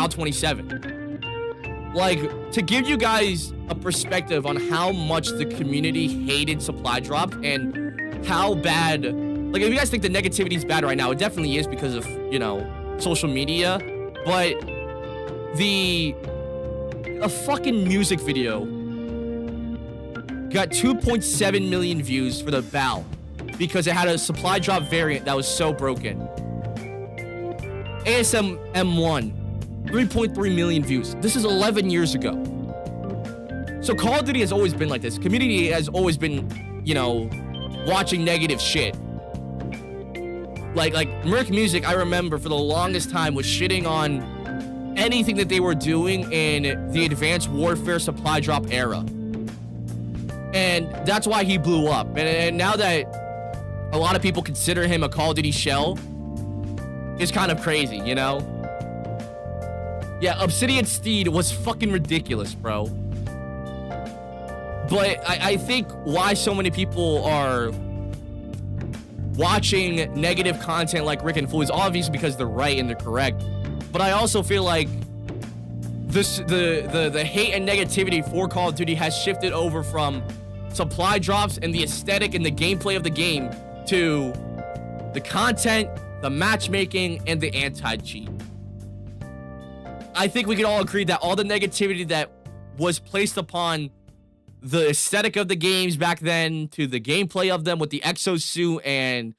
27. Like, to give you guys a perspective on how much the community hated supply drop and how bad, like, if you guys think the negativity is bad right now, it definitely is because of, you know, social media, but a fucking music video got 2.7 million views for the BAL because it had a supply drop variant that was so broken. ASM M1, 3.3 million views. This is 11 years ago. So Call of Duty has always been like this. Community has always been, you know, watching negative shit. Like Merc Music, I remember for the longest time was shitting on anything that they were doing in the Advanced Warfare supply drop era. And that's why he blew up. And now that a lot of people consider him a Call of Duty shell, it's kind of crazy, you know? Yeah, Obsidian Steed was fucking ridiculous, bro. But I think why so many people are watching negative content like Rick and Fool is obviously because they're right and they're correct. But I also feel like the hate and negativity for Call of Duty has shifted over from supply drops and the aesthetic and the gameplay of the game to the content, the matchmaking, and the anti-cheat. I think we can all agree that all the negativity that was placed upon the aesthetic of the games back then to the gameplay of them with the exosuit and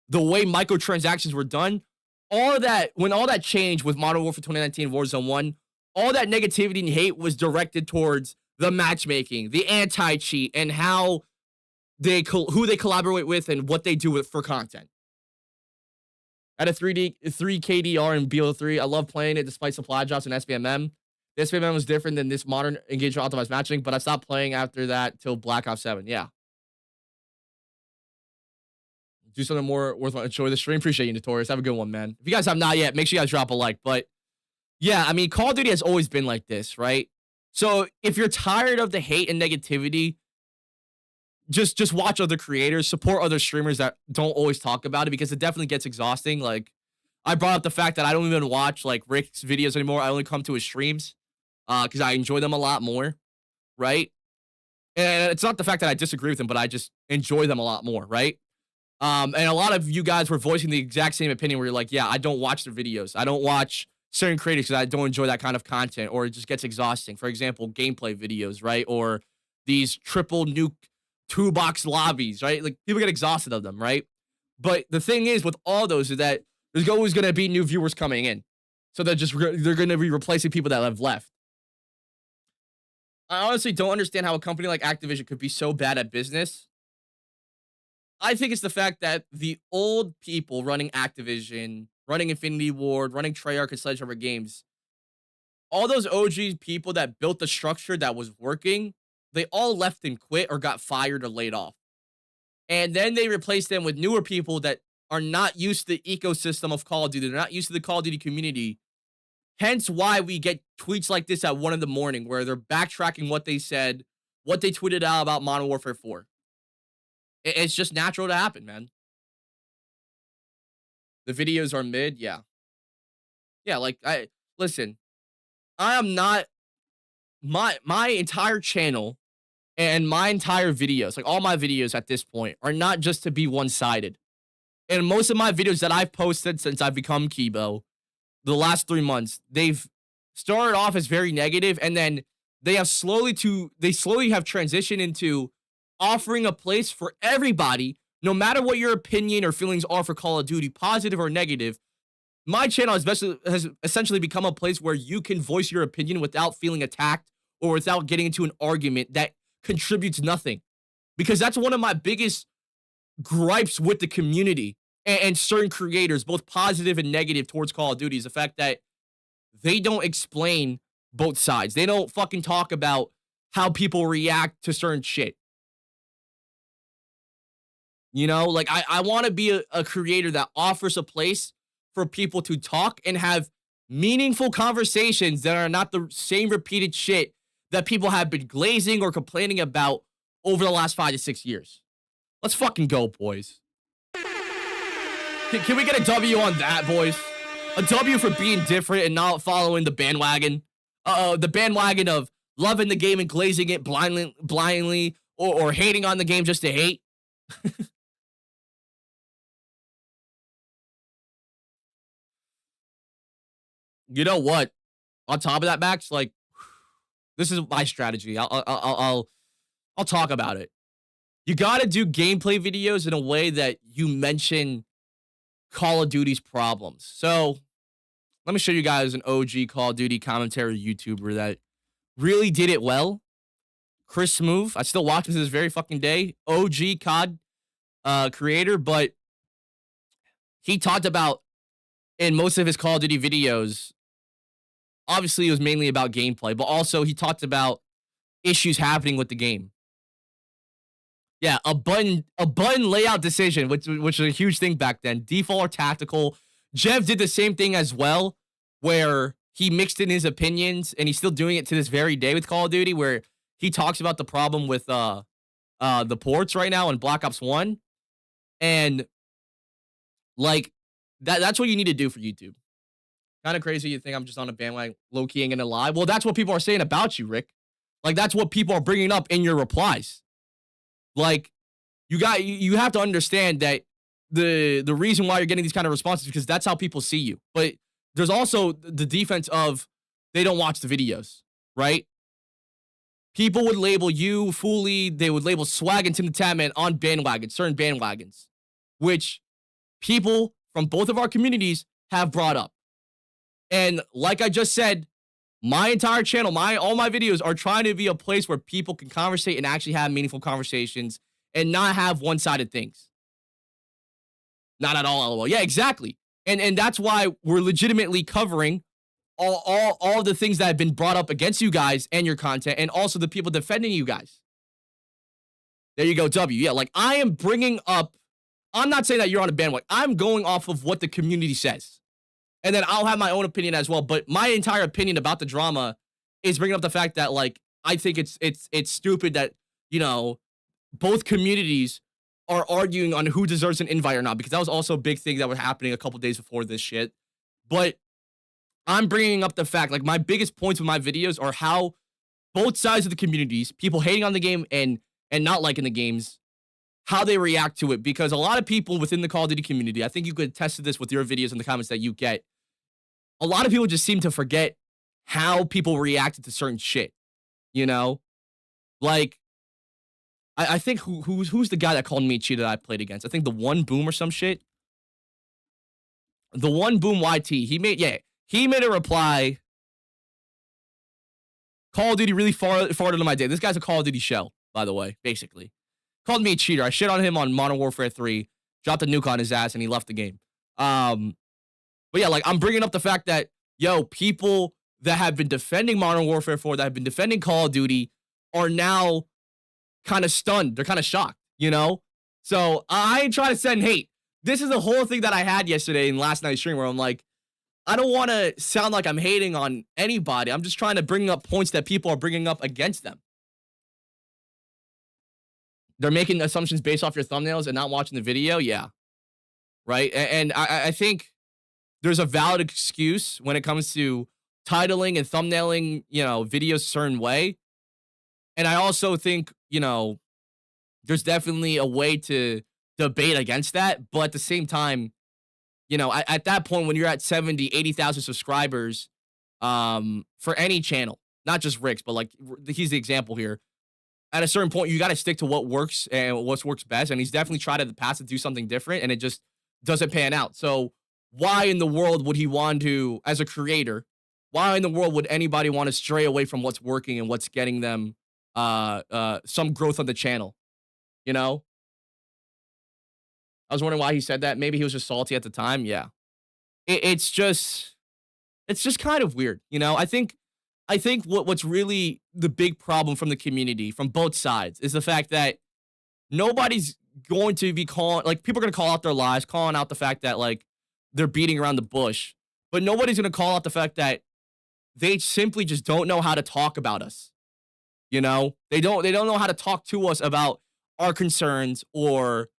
the way microtransactions were done, all of that, when all that changed with Modern Warfare 2019 Warzone 1, all that negativity and hate was directed towards the matchmaking, the anti-cheat, and how who they collaborate with and what they do for content. At a 3 KDR in BO3, I love playing it despite supply drops in SBMM. The SBMM was different than this modern engagement optimized matching, but I stopped playing after that till Black Ops 7. Yeah. Do something more worth enjoy the stream. Appreciate you, Notorious. Have a good one, man. If you guys have not yet, make sure you guys drop a like. But yeah, I mean, Call of Duty has always been like this, right? So if you're tired of the hate and negativity, just watch other creators, support other streamers that don't always talk about it, because it definitely gets exhausting. Like, I brought up the fact that I don't even watch like Rick's videos anymore. I only come to his streams because I enjoy them a lot more, right? And it's not the fact that I disagree with them, but I just enjoy them a lot more, right? And a lot of you guys were voicing the exact same opinion where you're like, yeah, I don't watch their videos. I don't watch certain creators because I don't enjoy that kind of content, or it just gets exhausting. For example, gameplay videos, right? Or these triple nuke 2-box lobbies, right? Like, people get exhausted of them, right? But the thing is with all those is that there's always going to be new viewers coming in. So they're going to be replacing people that have left. I honestly don't understand how a company like Activision could be so bad at business. I think it's the fact that the old people running Activision, running Infinity Ward, running Treyarch and Sledgehammer Games, all those OG people that built the structure that was working, they all left and quit or got fired or laid off. And then they replaced them with newer people that are not used to the ecosystem of Call of Duty. They're not used to the Call of Duty community. Hence why we get tweets like this at 1 a.m. where they're backtracking what they said, what they tweeted out about Modern Warfare 4. It's just natural to happen, man. The videos are mid, yeah. Yeah, like, listen, I am not, my entire channel and my entire videos, like all my videos at this point, are not just to be one-sided. And most of my videos that I've posted since I've become KEYBO, the last 3 months, they've started off as very negative, and then they slowly have transitioned into offering a place for everybody, no matter what your opinion or feelings are for Call of Duty, positive or negative. My channel has essentially become a place where you can voice your opinion without feeling attacked or without getting into an argument that contributes nothing. Because that's one of my biggest gripes with the community and certain creators, both positive and negative towards Call of Duty, is the fact that they don't explain both sides. They don't fucking talk about how people react to certain shit. You know, like, I want to be a creator that offers a place for people to talk and have meaningful conversations that are not the same repeated shit that people have been glazing or complaining about over the last 5 to 6 years. Let's fucking go, boys. Can we get a W on that, boys? A W for being different and not following the bandwagon. The bandwagon of loving the game and glazing it blindly or hating on the game just to hate. You know what? On top of that, Max, like, this is my strategy. I'll talk about it. You got to do gameplay videos in a way that you mention Call of Duty's problems. So let me show you guys an OG Call of Duty commentary YouTuber that really did it well. Chris Move. I still watch him to this very fucking day. OG COD creator, but he talked about, in most of his Call of Duty videos, obviously it was mainly about gameplay, but also he talked about issues happening with the game. Yeah, a button layout decision, which was a huge thing back then. Default or tactical. Jeff did the same thing as well, where he mixed in his opinions, and he's still doing it to this very day with Call of Duty, where he talks about the problem with the ports right now in Black Ops 1. And Like, that's what you need to do for YouTube. Kind of crazy you think I'm just on a bandwagon, low-key ain't gonna lie. Well, that's what people are saying about you, Rick. Like, that's what people are bringing up in your replies. Like, you have to understand that the reason why you're getting these kind of responses is because that's how people see you. But there's also the defense of they don't watch the videos, right? People would label you fully, they would label Swag and TIMTHETATMAN on bandwagons, certain bandwagons, which people from both of our communities have brought up. And like I just said, my entire channel, all my videos are trying to be a place where people can conversate and actually have meaningful conversations and not have one-sided things. Not at all, LOL. Yeah, exactly. And that's why we're legitimately covering all the things that have been brought up against you guys and your content, and also the people defending you guys. There you go, W. Yeah, like I am bringing up, I'm not saying that you're on a bandwagon. I'm going off of what the community says. And then I'll have my own opinion as well. But my entire opinion about the drama is bringing up the fact that, like, I think it's stupid that, you know, both communities are arguing on who deserves an invite or not, because that was also a big thing that was happening a couple days before this shit. But I'm bringing up the fact, like, my biggest points with my videos are how both sides of the communities, people hating on the game and not liking the games, how they react to it. Because a lot of people within the Call of Duty community, I think you could attest to this with your videos and the comments that you get, a lot of people just seem to forget how people reacted to certain shit, you know? Like, I think who's the guy that called me a cheater that I played against? I think the One Boom or some shit. The One Boom YT. He made a reply. Call of Duty really farted on my day. This guy's a Call of Duty shell, by the way, basically. Called me a cheater. I shit on him on Modern Warfare 3, dropped a nuke on his ass, and he left the game. But yeah, like, I'm bringing up the fact that, yo, people that have been defending Modern Warfare 4, that have been defending Call of Duty, are now kind of stunned. They're kind of shocked, you know? So I ain't trying to send hate. This is the whole thing that I had yesterday in last night's stream where I'm like, I don't want to sound like I'm hating on anybody. I'm just trying to bring up points that people are bringing up against them. They're making assumptions based off your thumbnails and not watching the video. Yeah. Right. And I think there's a valid excuse when it comes to titling and thumbnailing, you know, videos a certain way. And I also think, you know, there's definitely a way to debate against that. But at the same time, you know, at that point, when you're at 70, 80,000 subscribers, for any channel, not just Rick's, but like, he's the example here. At a certain point, you got to stick to what works and what works best. And he's definitely tried in the past to do something different, and it just doesn't pan out. So why in the world would he want to, as a creator, why in the world would anybody want to stray away from what's working and what's getting them some growth on the channel? You know? I was wondering why he said that. Maybe he was just salty at the time. Yeah. It's just kind of weird. You know, I think what's really the big problem from the community, from both sides, is the fact that nobody's going to be calling, like, people are going to call out their lies, calling out the fact that, like, they're beating around the bush, but nobody's going to call out the fact that they simply just don't know how to talk about us. You know, they don't know how to talk to us about our concerns or,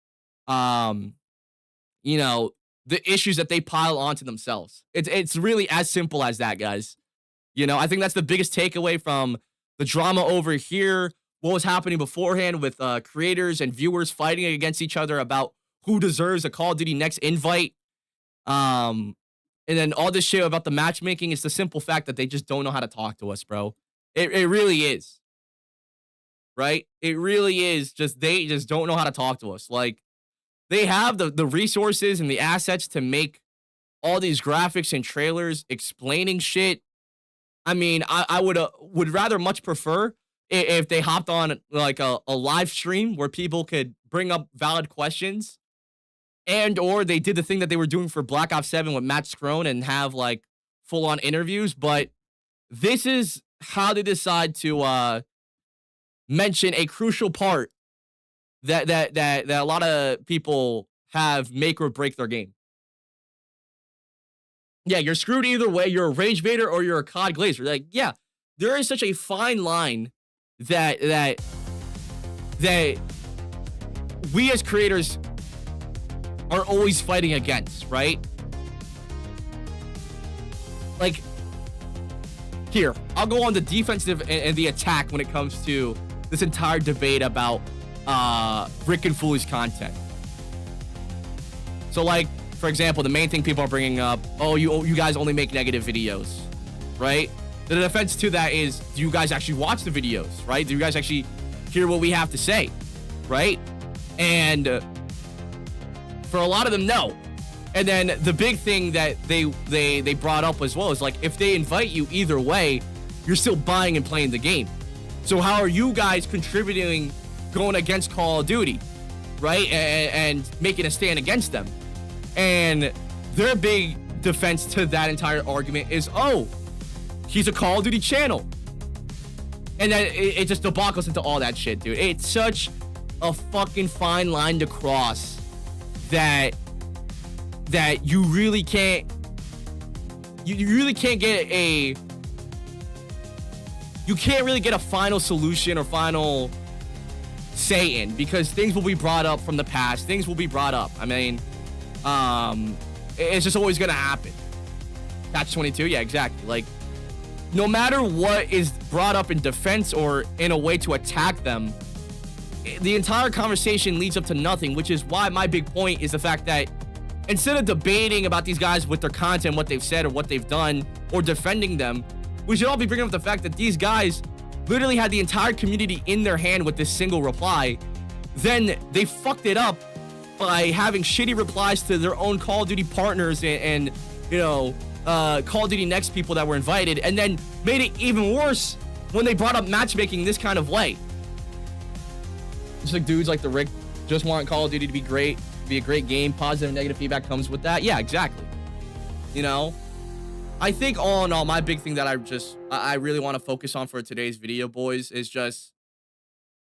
you know, the issues that they pile onto themselves. It's really as simple as that, guys. You know, I think that's the biggest takeaway from the drama over here. What was happening beforehand with creators and viewers fighting against each other about who deserves a Call of Duty next invite. And then all this shit about the matchmaking is the simple fact that they just don't know how to talk to us, bro. It really is. Right? It really is. They just don't know how to talk to us. Like, they have the resources and the assets to make all these graphics and trailers explaining shit. I mean, I would rather much prefer if they hopped on like a live stream where people could bring up valid questions, and or they did the thing that they were doing for Black Ops 7 with Matt Scrone and have like full-on interviews. But this is how they decide to mention a crucial part that a lot of people have make or break their game. Yeah, you're screwed either way. You're a Rage Vader or you're a COD Glazer. Like, yeah, there is such a fine line that we as creators are always fighting against, right? Like, here, I'll go on the defensive and the attack when it comes to this entire debate about Rick and Fooley's content. So, like, for example, the main thing people are bringing up, oh, you guys only make negative videos, right? The defense to that is, do you guys actually watch the videos, right? Do you guys actually hear what we have to say, right? And for a lot of them, no. And then the big thing that they brought up as well is, like, if they invite you either way, you're still buying and playing the game. So how are you guys contributing, going against Call of Duty, right? And making a stand against them. And their big defense to that entire argument is, oh, he's a Call of Duty channel. And then it just debacles into all that shit, dude. It's such a fucking fine line to cross that you really can't get a final solution or final say in, because things will be brought up from the past. Things will be brought up. I mean, it's just always gonna happen. Catch 22, yeah, exactly. Like, no matter what is brought up in defense or in a way to attack them, the entire conversation leads up to nothing, which is why my big point is the fact that instead of debating about these guys with their content, what they've said or what they've done, or defending them, we should all be bringing up the fact that these guys literally had the entire community in their hand with this single reply. Then they fucked it up by having shitty replies to their own Call of Duty partners and you know, Call of Duty Next people that were invited, and then made it even worse when they brought up matchmaking this kind of way. Just like dudes like the Rick just want Call of Duty to be great, be a great game. Positive and negative feedback comes with that. Yeah, exactly. You know, I think all in all, my big thing that I really want to focus on for today's video, boys, is just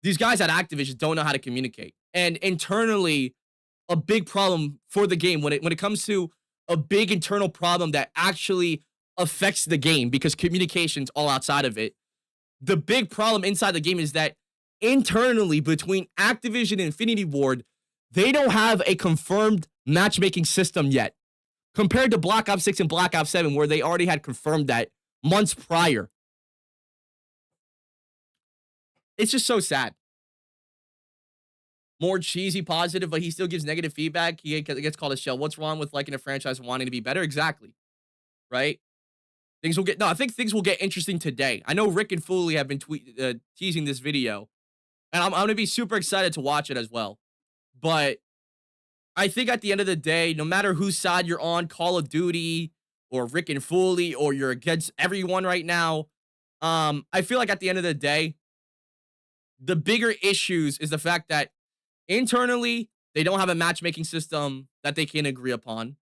these guys at Activision don't know how to communicate. And internally, a big problem for the game when it comes to a big internal problem that actually affects the game, because communication's all outside of it. The big problem inside the game is that internally between Activision and Infinity Ward, they don't have a confirmed matchmaking system yet, compared to Black Ops 6 and Black Ops 7, where they already had confirmed that months prior. It's just so sad. More cheesy positive, but he still gives negative feedback. He gets called a shell. What's wrong with liking a franchise and wanting to be better? Exactly. Right? I think things will get interesting today. I know Rick and Fooley have been teasing this video, and I'm going to be super excited to watch it as well. But I think at the end of the day, no matter whose side you're on, Call of Duty or Rick and Fooley, or you're against everyone right now, I feel like at the end of the day, the bigger issues is the fact that internally, they don't have a matchmaking system that they can agree upon.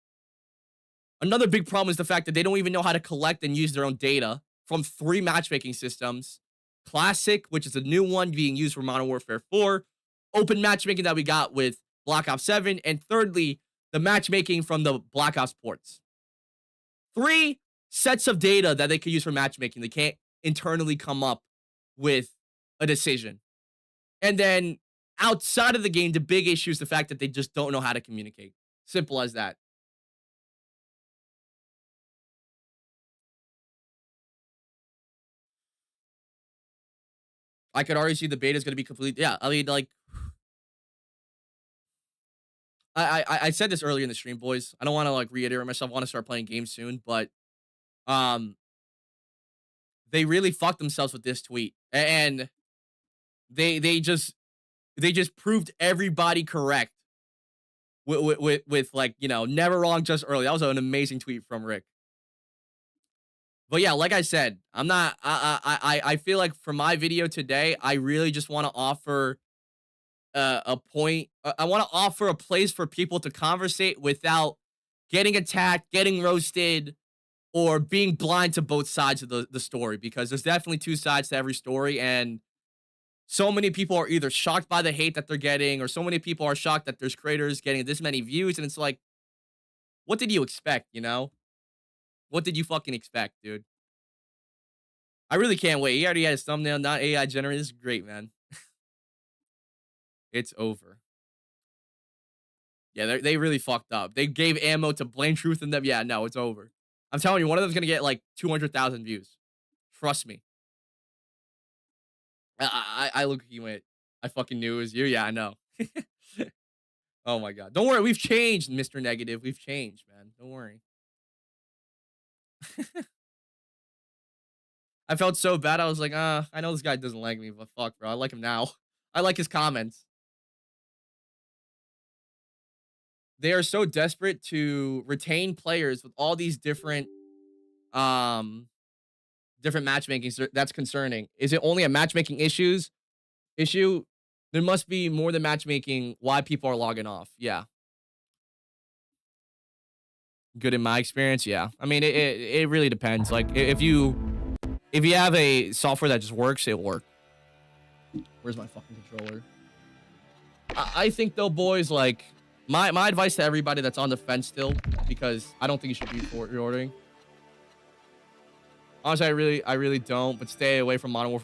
Another big problem is the fact that they don't even know how to collect and use their own data from 3 matchmaking systems. Classic, which is a new one being used for Modern Warfare 4. Open matchmaking that we got with Black Ops 7. And thirdly, the matchmaking from the Black Ops ports. 3 sets of data that they could use for matchmaking. They can't internally come up with a decision. And then outside of the game, the big issue is the fact that they just don't know how to communicate. Simple as that. I could already see the beta is going to be complete. Yeah, I mean, like, I said this earlier in the stream, boys. I don't want to like reiterate myself. I want to start playing games soon, but they really fucked themselves with this tweet, and they just proved everybody correct with like, you know, never wrong, just early. That was an amazing tweet from Rick. But yeah, like I said, I feel like for my video today, I really just want to offer a point. I want to offer a place for people to conversate without getting attacked, getting roasted, or being blind to both sides of the story, because there's definitely 2 sides to every story, and so many people are either shocked by the hate that they're getting, or so many people are shocked that there's creators getting this many views, and it's like, what did you expect, you know? What did you fucking expect, dude? I really can't wait. He already had his thumbnail, not AI generated. This is great, man. It's over. Yeah, they really fucked up. They gave ammo to Blame Truth and them. Yeah, no, it's over. I'm telling you, one of them's gonna get like 200,000 views. Trust me. I look at you went, I fucking knew it was you. Yeah, I know. Oh my god. Don't worry, we've changed, Mr. Negative. We've changed, man. Don't worry. I felt so bad. I was like, I know this guy doesn't like me, but fuck, bro. I like him now. I like his comments. They are so desperate to retain players with all these different different matchmaking. So that's concerning. Is it only a matchmaking issue? There must be more than matchmaking why people are logging off. Yeah. Good in my experience, yeah. I mean, it really depends. Like if you have a software that just works, it'll work. Where's my fucking controller? I think though, boys, like my advice to everybody that's on the fence still, because I don't think you should be reordering. Honestly, I really don't. But stay away from Modern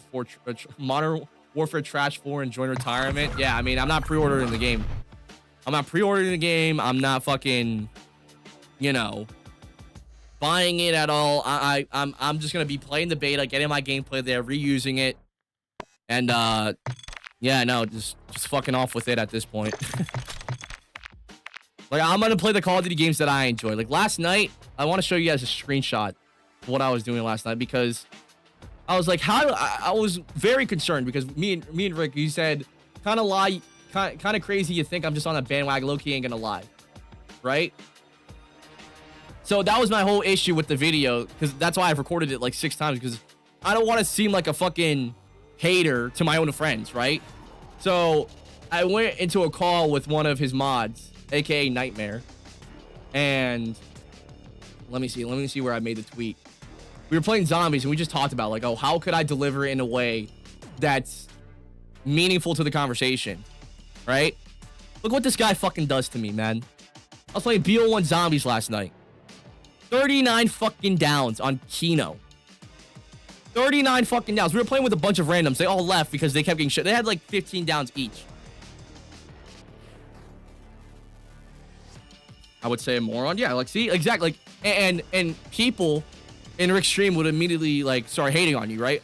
Warfare Trash 4 and join retirement. Yeah, I mean, I'm not pre-ordering the game. I'm not pre-ordering the game. I'm not fucking, you know, buying it at all. I'm just gonna be playing the beta, getting my gameplay there, reusing it, and yeah, no, just fucking off with it at this point. Like, I'm gonna play the Call of Duty games that I enjoy. Like last night, I want to show you guys a screenshot of what I was doing last night, because I was like, I was very concerned, because me and Rick, you said kind of crazy. You think I'm just on a bandwagon. Low-key ain't gonna lie, right? So that was my whole issue with the video, because that's why I've recorded it like 6 times, because I don't want to seem like a fucking hater to my own friends, right? So I went into a call with one of his mods, aka Nightmare, and let me see where I made the tweet. We were playing zombies, and we just talked about, like, oh, how could I deliver it in a way that's meaningful to the conversation, right? Look what this guy fucking does to me, man. I was playing BO1 Zombies last night. 39 fucking downs on Kino. 39 fucking downs. We were playing with a bunch of randoms. They all left because they kept getting shit. They had like 15 downs each. I would say a moron. Yeah, like, see, exactly. Like, and people in Rick's stream would immediately like start hating on you, right?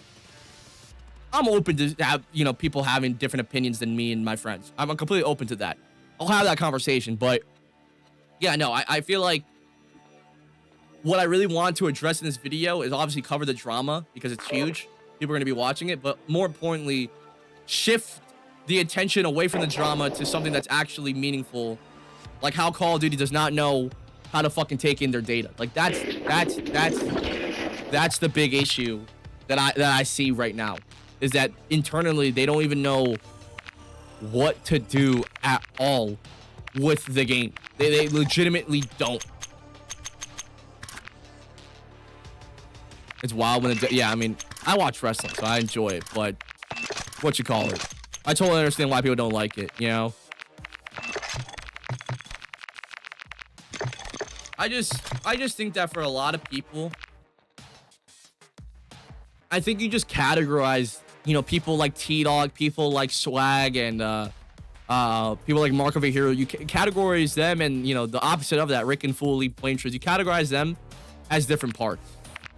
I'm open to have, you know, people having different opinions than me and my friends. I'm completely open to that. I'll have that conversation, but yeah, no, I feel like what I really want to address in this video is obviously cover the drama, because it's huge. People are going to be watching it, but more importantly, shift the attention away from the drama to something that's actually meaningful, like how Call of Duty does not know how to fucking take in their data. Like that's the big issue that I see right now, is that internally they don't even know what to do at all with the game. They legitimately don't. It's wild when yeah, I mean, I watch wrestling, so I enjoy it, but what you call it, I totally understand why people don't like it, you know? I just think that for a lot of people, I think you just categorize, you know, people like TDAWG, people like SWAGG, and people like Mark of a Hero. You categorize them, and, you know, the opposite of that, Rick and Foley, Plain Truth, you categorize them as different parts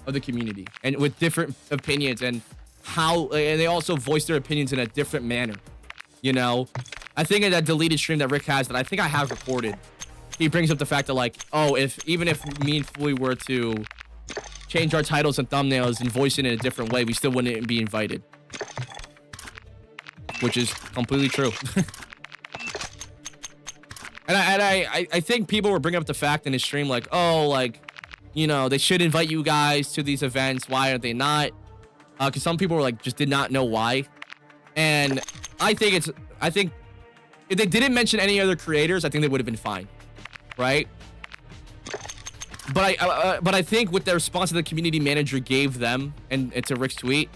of the community, and with different opinions, and they also voice their opinions in a different manner, you know? I think in that deleted stream that Rick has, that I think I have recorded, he brings up the fact that, like, oh, even if me and Foley were to change our titles and thumbnails and voice it in a different way, we still wouldn't be invited, which is completely true. and I think people were bringing up the fact in his stream, like, oh, like, you know, they should invite you guys to these events. Why are they not? Because some people were like, just did not know why. And I think if they didn't mention any other creators, I think they would have been fine, right? But I think with the response that the community manager gave them, and it's a Rick's tweet,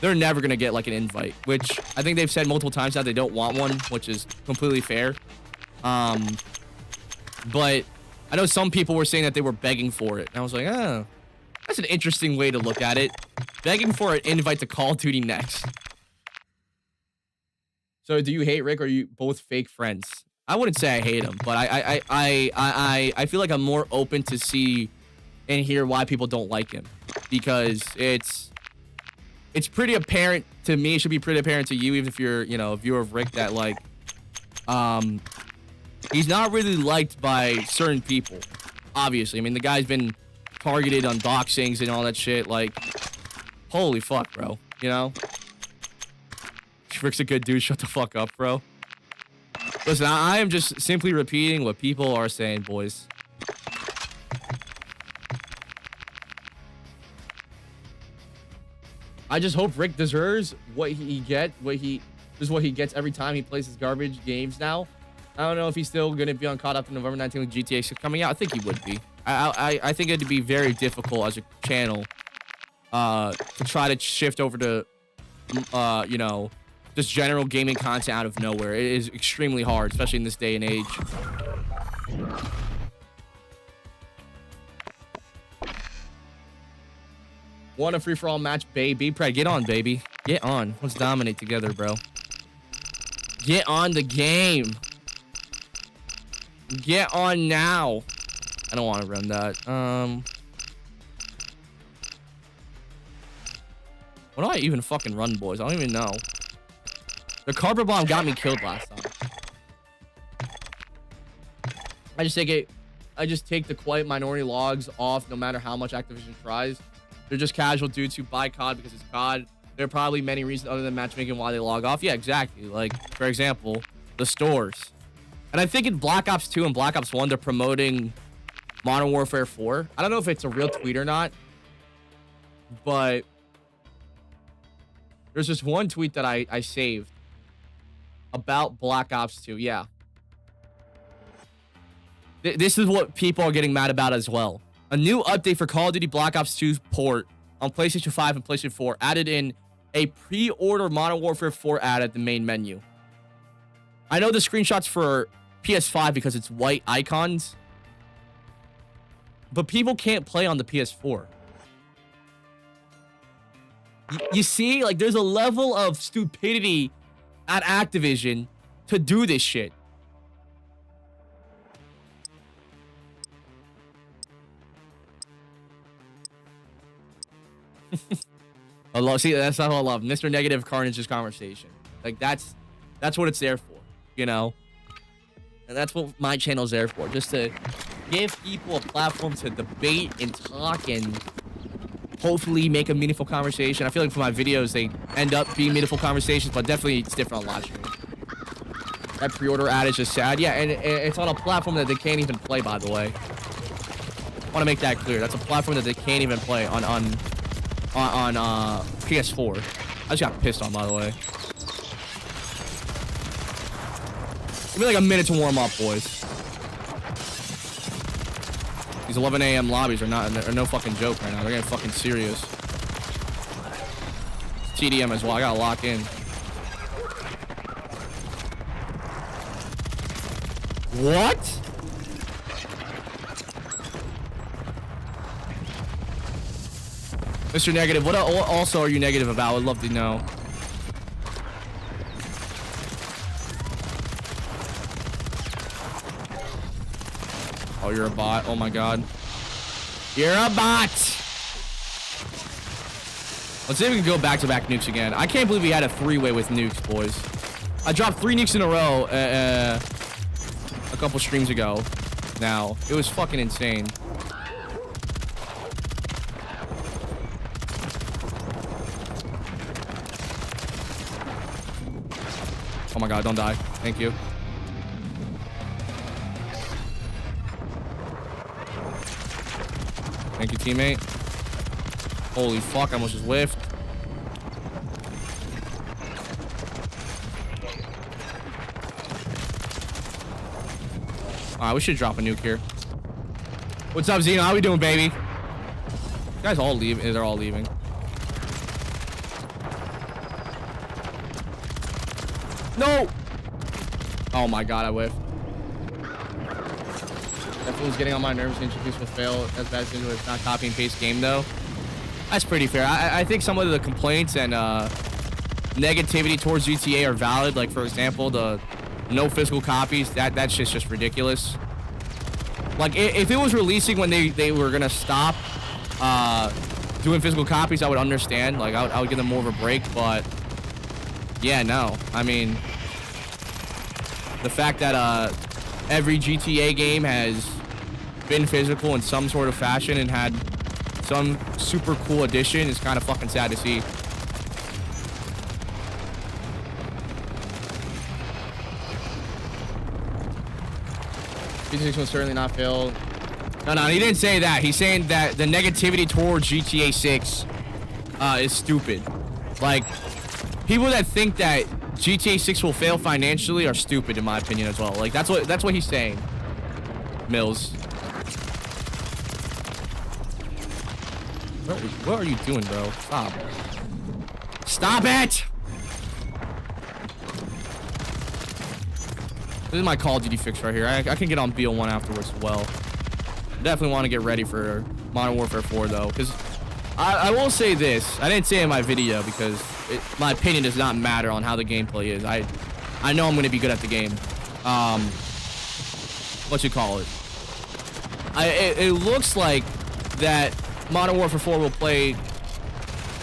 they're never gonna get like an invite, which I think they've said multiple times now they don't want one, which is completely fair. But I know some people were saying that they were begging for it. And I was like, oh, that's an interesting way to look at it. Begging for an invite to Call of Duty next. So do you hate Rick, or are you both fake friends? I wouldn't say I hate him, but I feel like I'm more open to see and hear why people don't like him, because it's pretty apparent to me. It should be pretty apparent to you, even if you're, you know, a viewer of Rick, that like he's not really liked by certain people. Obviously, I mean, the guy's been targeted on doxings and all that shit. Like, holy fuck, bro. You know, Rick's a good dude. Shut the fuck up, bro. Listen, I am just simply repeating what people are saying, boys. I just hope Rick deserves what he gets every time he plays his garbage games now. I don't know if he's still going to be on caught up in November 19th with GTA 6 coming out. I think he would be. I think it'd be very difficult as a channel to try to shift over to, you know, just general gaming content out of nowhere. It is extremely hard, especially in this day and age. Want a free-for-all match, baby? Pred, get on, baby. Get on. Let's dominate together, bro. Get on the game. Get on now. I don't want to run that. What do I even fucking run, boys? I don't even know. The carpet bomb got me killed last time. I just take the quiet minority logs off no matter how much Activision tries. They're just casual dudes who buy COD because it's COD. There are probably many reasons other than matchmaking why they log off. Yeah, exactly. Like, for example, the stores. And I think in Black Ops 2 and Black Ops 1, they're promoting Modern Warfare 4. I don't know if it's a real tweet or not, but there's just one tweet that I saved about Black Ops 2. Yeah. This is what people are getting mad about as well. A new update for Call of Duty Black Ops 2 port on PlayStation 5 and PlayStation 4 added in a pre-order Modern Warfare 4 ad at the main menu. I know the screenshots for PS5 because it's white icons, but people can't play on the PS4. You see, like, there's a level of stupidity at Activision to do this shit. I love, see, that's not what I love. Mr. Negative Carnage's conversation. Like, that's what it's there for, you know? And that's what my channel's there for. Just to give people a platform to debate and talk and hopefully make a meaningful conversation. I feel like for my videos, they end up being meaningful conversations, but definitely it's different on live stream. That pre-order ad is just sad. Yeah, and it's on a platform that they can't even play, by the way. I want to make that clear. That's a platform that they can't even play on PS4. I just got pissed on, by the way. Give me like a minute to warm up, boys. These 11 a.m. lobbies are no fucking joke right now. They're getting fucking serious. It's TDM as well. I gotta lock in. What? Mr. Negative, what also are you negative about? I would love to know. Oh, you're a bot. Oh my god. You're a bot! Let's see if we can go back-to-back nukes again. I can't believe we had a three-way with nukes, boys. I dropped 3 nukes in a row a couple streams ago. Now, it was fucking insane. Oh my god, don't die. Thank you. Thank you, teammate. Holy fuck, I almost just whiffed. Alright, we should drop a nuke here. What's up, Zeno? How we doing, baby? You guys all leave. They're all leaving. No! Oh my god, I whiffed. That fool's getting on my nerves. Introduce will fail as bad as it's not copy and paste game, though. That's pretty fair. I think some of the complaints and negativity towards GTA are valid. Like, for example, the no physical copies. That shit's just ridiculous. Like, if it was releasing when they were gonna stop doing physical copies, I would understand. Like, I would give them more of a break, but yeah, no. I mean, the fact that every GTA game has been physical in some sort of fashion and had some super cool addition is kind of fucking sad to see. GTA 6 will certainly not fail. No, he didn't say that. He's saying that the negativity towards GTA 6 is stupid. Like, people that think that GTA 6 will fail financially are stupid, in my opinion, as well. Like, that's what he's saying. Mills. What are you doing, bro? Stop. Stop it! This is my Call of Duty fix right here. I can get on BL1 afterwards as well. Definitely want to get ready for Modern Warfare 4, though, because I will say this. I didn't say it in my video because my opinion does not matter on how the gameplay is. I know I'm going to be good at the game. What you call it? It looks like that Modern Warfare 4 will play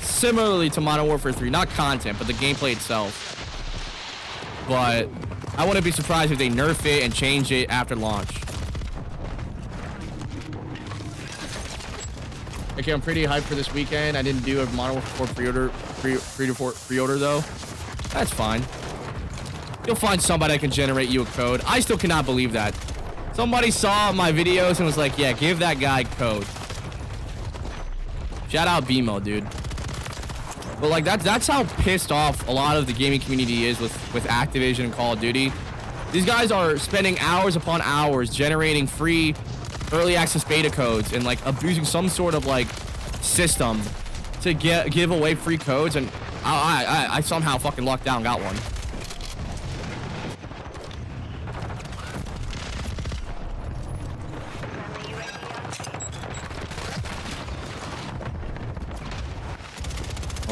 similarly to Modern Warfare 3. Not content, but the gameplay itself. But I wouldn't be surprised if they nerf it and change it after launch. Okay, I'm pretty hyped for this weekend. I didn't do a Modern Warfare 4 pre-order though. That's fine. You'll find somebody that can generate you a code. I still cannot believe that. Somebody saw my videos and was like, yeah, give that guy code. Shout out BMO, dude. But like that's how pissed off a lot of the gaming community is with Activision and Call of Duty. These guys are spending hours upon hours generating free early access beta codes and like abusing some sort of like system to give away free codes, and I somehow fucking lucked out and got one.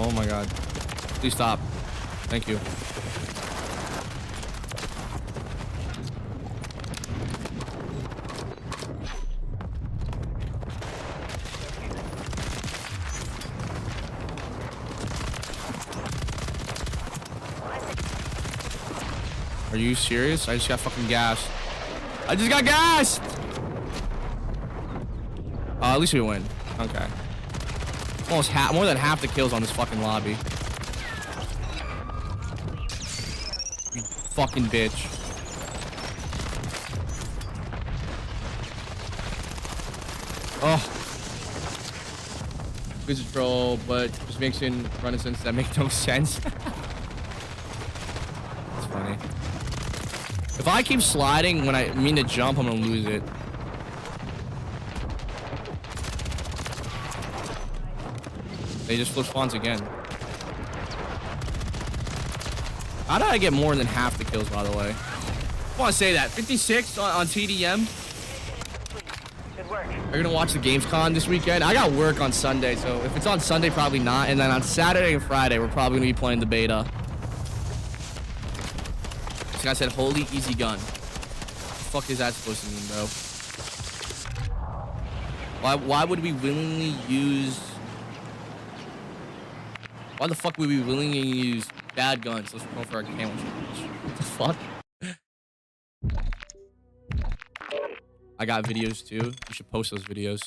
Oh my god. Please stop. Thank you. Are you serious? I just got fucking gassed. I just got gassed! At least we win. Okay. Almost more than half the kills on this fucking lobby. You fucking bitch. Oh. Good troll, but just makes in renaissance that make no sense. It's funny. If I keep sliding when I mean to jump, I'm gonna lose it. They just flip spawns again. How did I get more than half the kills, by the way? I want to say that. 56 on TDM. Good work. Are you going to watch the Gamescom this weekend? I got work on Sunday, so if it's on Sunday, probably not. And then on Saturday and Friday, we're probably going to be playing the beta. This guy said, holy easy gun. What the fuck is that supposed to mean, bro? Why would we willingly use... Why the fuck would we willingly use bad guns? Let's go for our camo. What the fuck? I got videos too. You should post those videos.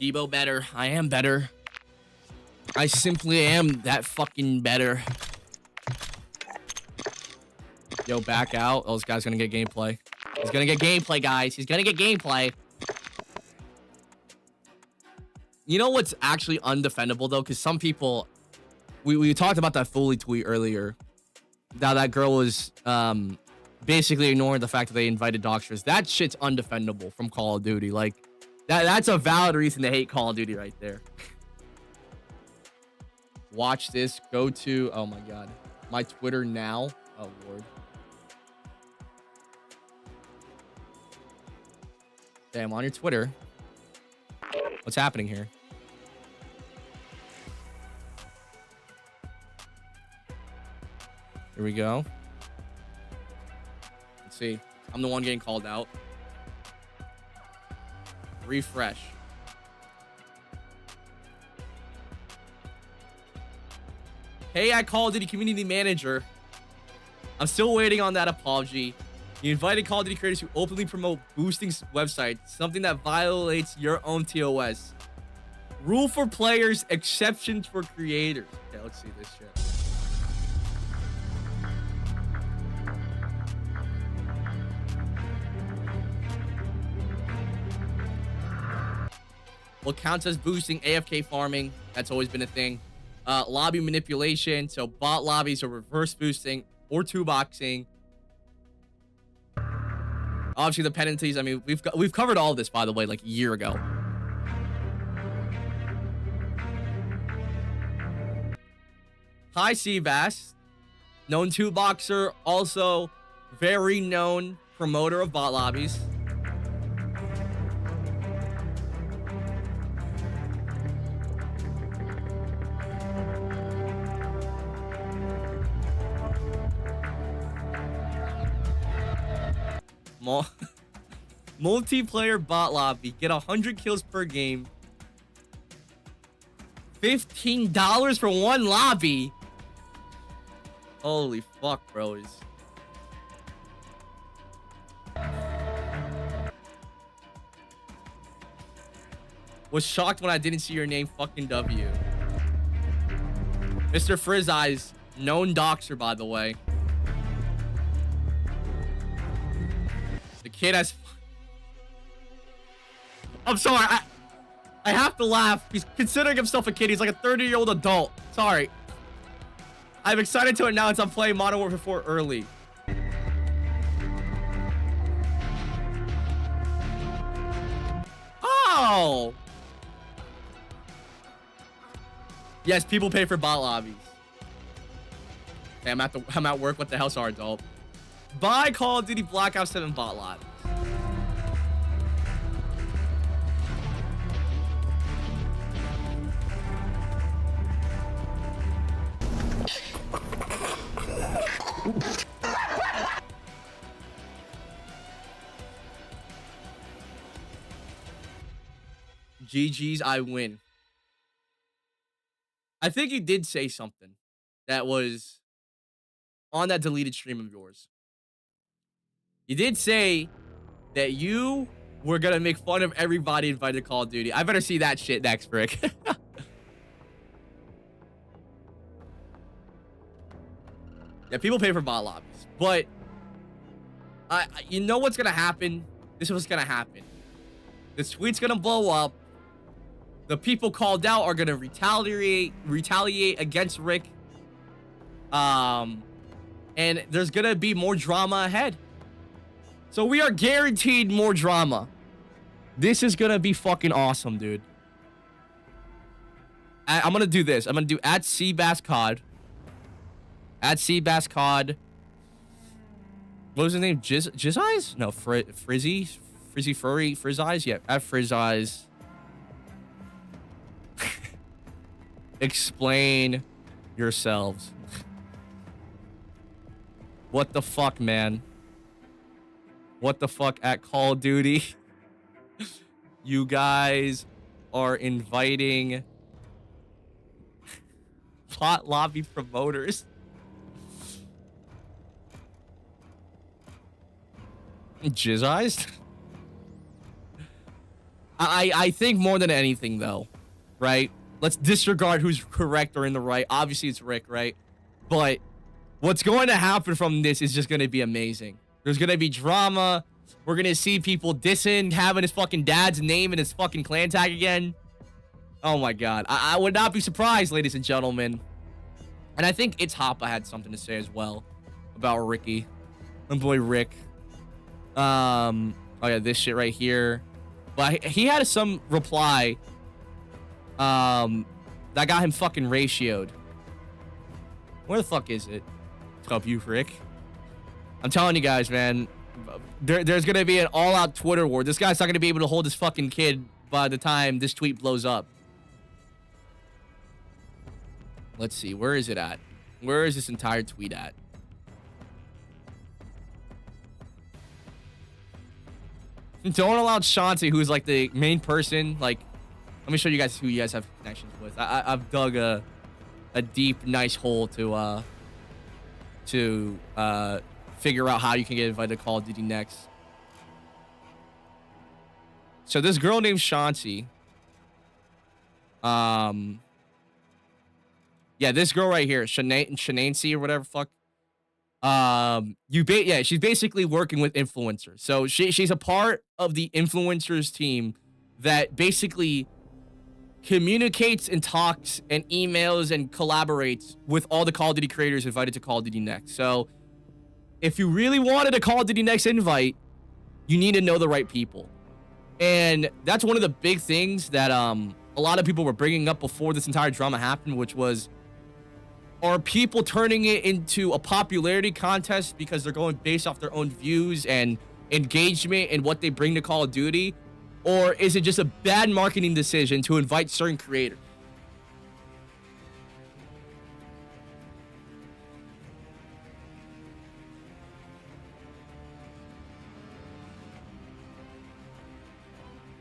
KEYBO better. I am better. I simply am that fucking better. Yo, back out. Oh, this guy's gonna get gameplay. He's gonna get gameplay, guys. He's gonna get gameplay. You know what's actually undefendable, though? Because some people... We talked about that Foley tweet earlier. Now that girl was basically ignoring the fact that they invited doctors. That shit's undefendable from Call of Duty. Like... That's a valid reason to hate Call of Duty right there. Watch this. Go to, oh my God, my Twitter now. Oh, Lord. Damn, on your Twitter. What's happening here? Here we go. Let's see. I'm the one getting called out. Refresh. Hey, I Call of Duty community manager. I'm still waiting on that apology. You invited Call of Duty creators to openly promote boosting websites, something that violates your own TOS. Rule for players, exceptions for creators. Okay, let's see this shit. What counts as boosting? AFK farming. That's always been a thing. Lobby manipulation. So bot lobbies are reverse boosting or two boxing. Obviously the penalties. I mean, we've covered all of this, by the way, like a year ago. Hi, Seabass. Known two boxer, also very known promoter of bot lobbies. Multiplayer bot lobby. Get 100 kills per game. $15 for one lobby. Holy fuck, bros. Was shocked when I didn't see your name, fucking W. Mr. Frizz Eyes, known doxer, by the way. The kid has... I'm sorry, I have to laugh. He's considering himself a kid. He's like a 30-year-old adult. Sorry. I'm excited to announce I'm playing Modern Warfare 4 early. Oh! Yes, people pay for bot lobbies. Hey, I'm at work. What the hell, sorry, adult. Buy Call of Duty Blackout 7 bot lobbies. GG's, I win. I think you did say something that was on that deleted stream of yours. You did say that you were gonna make fun of everybody invited to Call of Duty. I better see that shit next, Brick. Yeah, people pay for bot lobbies, but you know what's gonna happen? This is what's gonna happen. The tweet's gonna blow up. The people called out are gonna retaliate against Rick. And there's gonna be more drama ahead. So we are guaranteed more drama. This is gonna be fucking awesome, dude. I'm gonna do this. I'm gonna do @CBassCod. @CBassCod. What was his name? Jizz Eyes? No, Frizzy Furry, Frizz Eyes? Yeah, @Frizz Eyes. Explain yourselves. What the fuck, man? What the fuck at Call of Duty? You guys are inviting bot lobby promoters. Jizz Eyes? I think more than anything, though, right? Let's disregard who's correct or in the right. Obviously, it's Rick, right? But what's going to happen from this is just going to be amazing. There's going to be drama. We're going to see people dissing, having his fucking dad's name in his fucking clan tag again. Oh, my God. I would not be surprised, ladies and gentlemen. And I think It's Hoppa had something to say as well about Ricky. My boy, Rick. Oh, yeah, this shit right here. But he had some reply that got him fucking ratioed. Where the fuck is it? Up you, Rick. I'm telling you guys, man. There's gonna be an all-out Twitter war. This guy's not gonna be able to hold his fucking kid by the time this tweet blows up. Let's see. Where is it at? Where is this entire tweet at? Don't allow Shanti, who's like the main person. Like, let me show you guys who you guys have connections with. I've dug a deep, nice hole to figure out how you can get invited to Call of Duty next. So this girl named Shanti. Yeah, this girl right here, Shanancy or whatever fuck. Yeah, she's basically working with influencers. So she's a part of the influencers team that basically communicates and talks and emails and collaborates with all the Call of Duty creators invited to Call of Duty Next. So if you really wanted a Call of Duty Next invite, you need to know the right people. And that's one of the big things that a lot of people were bringing up before this entire drama happened, which was, are people turning it into a popularity contest because they're going based off their own views and engagement and what they bring to Call of Duty? Or is it just a bad marketing decision to invite certain creators?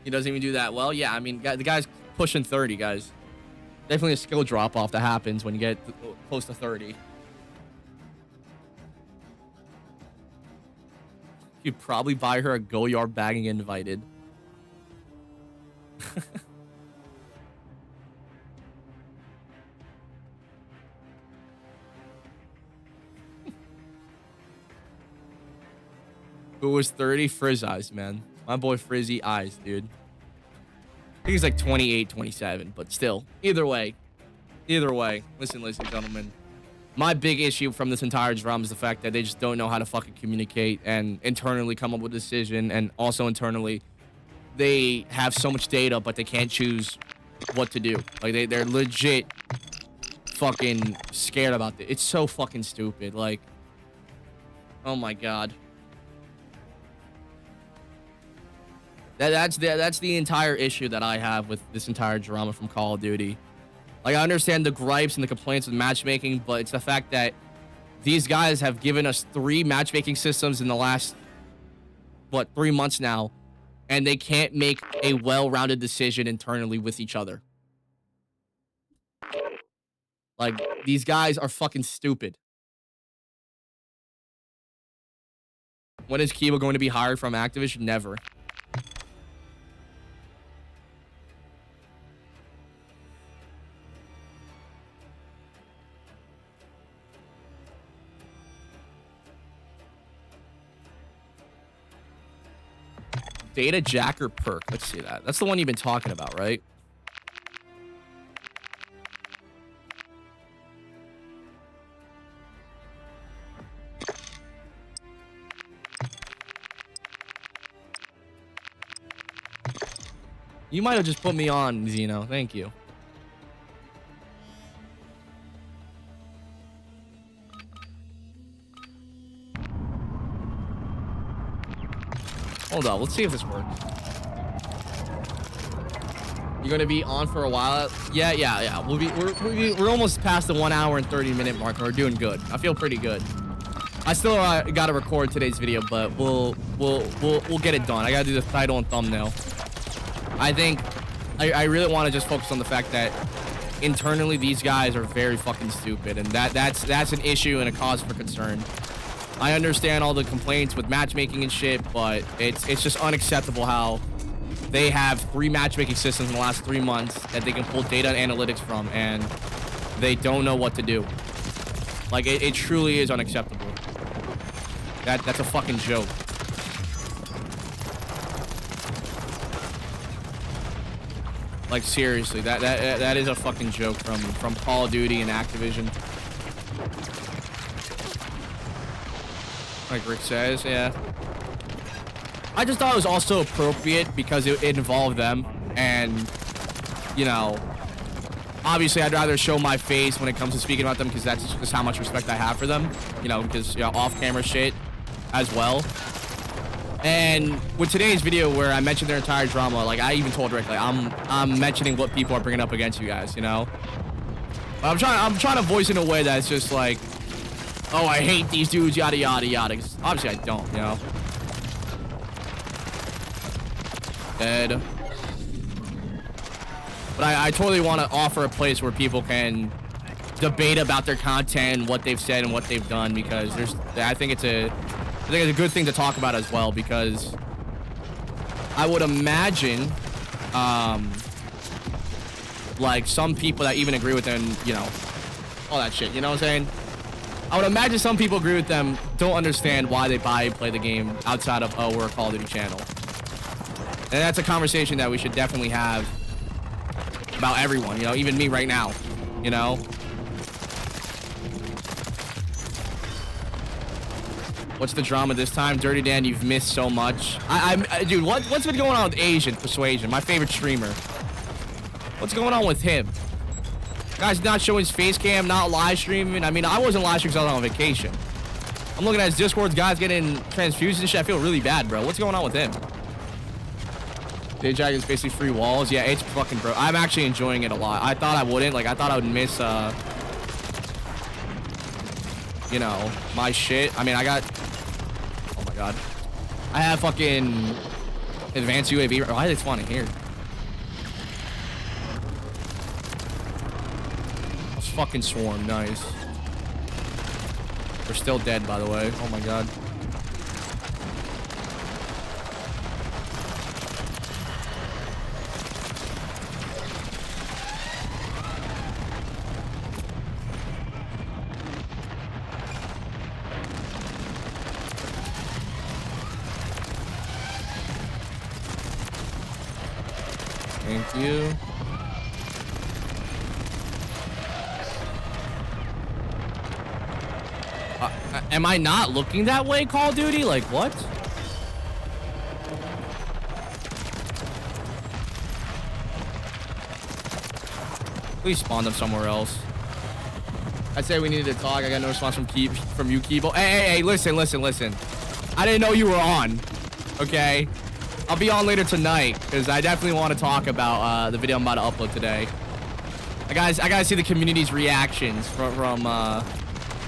He doesn't even do that well. Yeah, I mean, the guy's pushing 30, guys. Definitely a skill drop-off that happens when you get close to 30. You'd probably buy her a Goyard bag and get invited. Who was 30? Frizz Eyes, man. My boy Frizzy Eyes, dude. I think he's like 28, 27, but still. Either way. Listen, gentlemen. My big issue from this entire drama is the fact that they just don't know how to fucking communicate and internally come up with a decision. And also internally, they have so much data, but they can't choose what to do. Like, they're legit fucking scared about it. It's so fucking stupid. Like, oh my God. That's the entire issue that I have with this entire drama from Call of Duty. Like, I understand the gripes and the complaints with matchmaking, but it's the fact that these guys have given us 3 matchmaking systems in the last, what, 3 months now, and they can't make a well-rounded decision internally with each other. Like, these guys are fucking stupid. When is KEYBO going to be hired from Activision? Never. Data Jacker perk. Let's see that. That's the one you've been talking about, right? You might have just put me on, Zeno. Thank you. Hold on, let's see if this works. You're gonna be on for a while? Yeah. We're almost past the 1 hour and 30-minute mark, and we're doing good. I feel pretty good. I still gotta record today's video, but we'll get it done. I gotta do the title and thumbnail. I think I really want to just focus on the fact that internally these guys are very fucking stupid, and that's an issue and a cause for concern. I understand all the complaints with matchmaking and shit, but it's just unacceptable how they have 3 matchmaking systems in the last 3 months that they can pull data and analytics from, and they don't know what to do. Like, it truly is unacceptable. That's a fucking joke. Like, seriously, that is a fucking joke from Call of Duty and Activision. Like Rick says, yeah. I just thought it was also appropriate because it involved them, and, you know, obviously, I'd rather show my face when it comes to speaking about them because that's just how much respect I have for them. You know, because, you know, off-camera shit as well. And with today's video where I mentioned their entire drama, like, I even told Rick, like, I'm mentioning what people are bringing up against you guys, you know? But I'm trying to voice in a way that's just like, oh, I hate these dudes, yada, yada, yada. 'Cause obviously, I don't, you know? Dead. But I totally want to offer a place where people can debate about their content, what they've said, and what they've done, because I think it's a good thing to talk about as well, because I would imagine, like, some people that even agree with them, you know, all that shit, you know what I'm saying? I would imagine some people agree with them, don't understand why they buy and play the game outside of, oh, we're a Call of Duty channel. And that's a conversation that we should definitely have about everyone, you know, even me right now, you know? What's the drama this time? Dirty Dan, you've missed so much. Dude, what's been going on with Asian Persuasion, my favorite streamer? What's going on with him? Guy's not showing his face cam, not live streaming. I mean, I wasn't live streaming because I was on vacation. I'm looking at his Discord, guys getting transfusions and shit. I feel really bad, bro. What's going on with him? TDAWG is basically free walls. Yeah, it's fucking bro. I'm actually enjoying it a lot. I thought I wouldn't. Like, I thought I would miss, you know, my shit. I mean, I got... Oh, my God. I have fucking advanced UAV. Why are they spawning here? Let's fucking swarm. Nice. They're still dead, by the way. Oh, my God. Thank you. Am I not looking that way, Call of Duty? Like, what? Please spawn them somewhere else. I said we needed to talk. I got no response from you, KEYBO. Hey, listen. I didn't know you were on. Okay? I'll be on later tonight because I definitely want to talk about the video I'm about to upload today. I gotta see the community's reactions from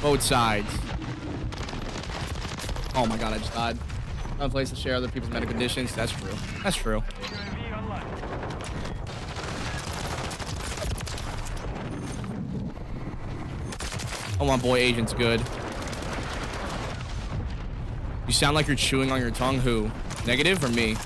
both sides. Oh my God, I just died. One place to share other people's medical conditions. That's true. That's true. Oh, my boy, Agent's good. You sound like you're chewing on your tongue. Who? Negative or me?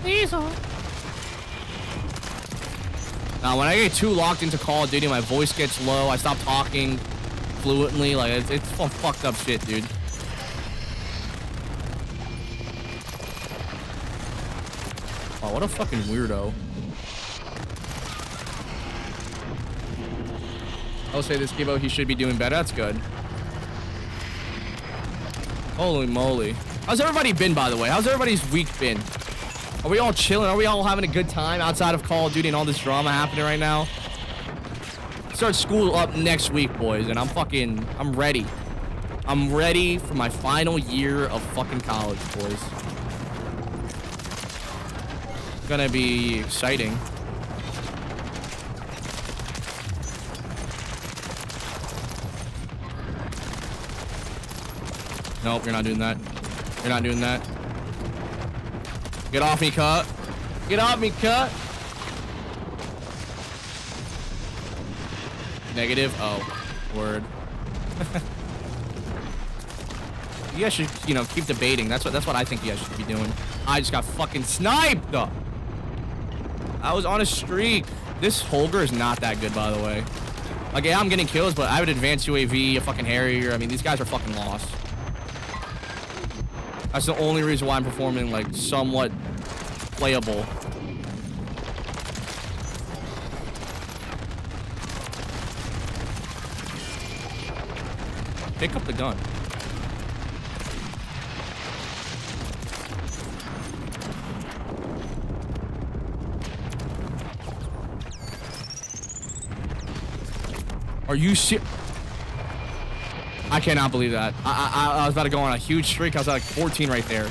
Diesel. Now, when I get too locked into Call of Duty, my voice gets low. I stop talking fluently. Like, it's fucked up shit, dude. Oh, what a fucking weirdo. I'll say this, KEYBO, he should be doing better. That's good. Holy moly. How's everybody been, by the way? How's everybody's week been? Are we all chilling? Are we all having a good time outside of Call of Duty and all this drama happening right now? Start school up next week, boys, and I'm ready. I'm ready for my final year of fucking college, boys. It's gonna be exciting. Nope, you're not doing that. You're not doing that. Get off me, cut. Get off me, cut. Negative. Oh, word. You guys should, you know, keep debating. That's what I think you guys should be doing. I just got fucking sniped. I was on a streak. This Holger is not that good, by the way. Like, yeah, I'm getting kills, but I have an advanced UAV, a fucking Harrier. I mean, these guys are fucking lost. That's the only reason why I'm performing like somewhat playable. Pick up the gun. Are you serious? I cannot believe that. I was about to go on a huge streak. I was at like 14 right there.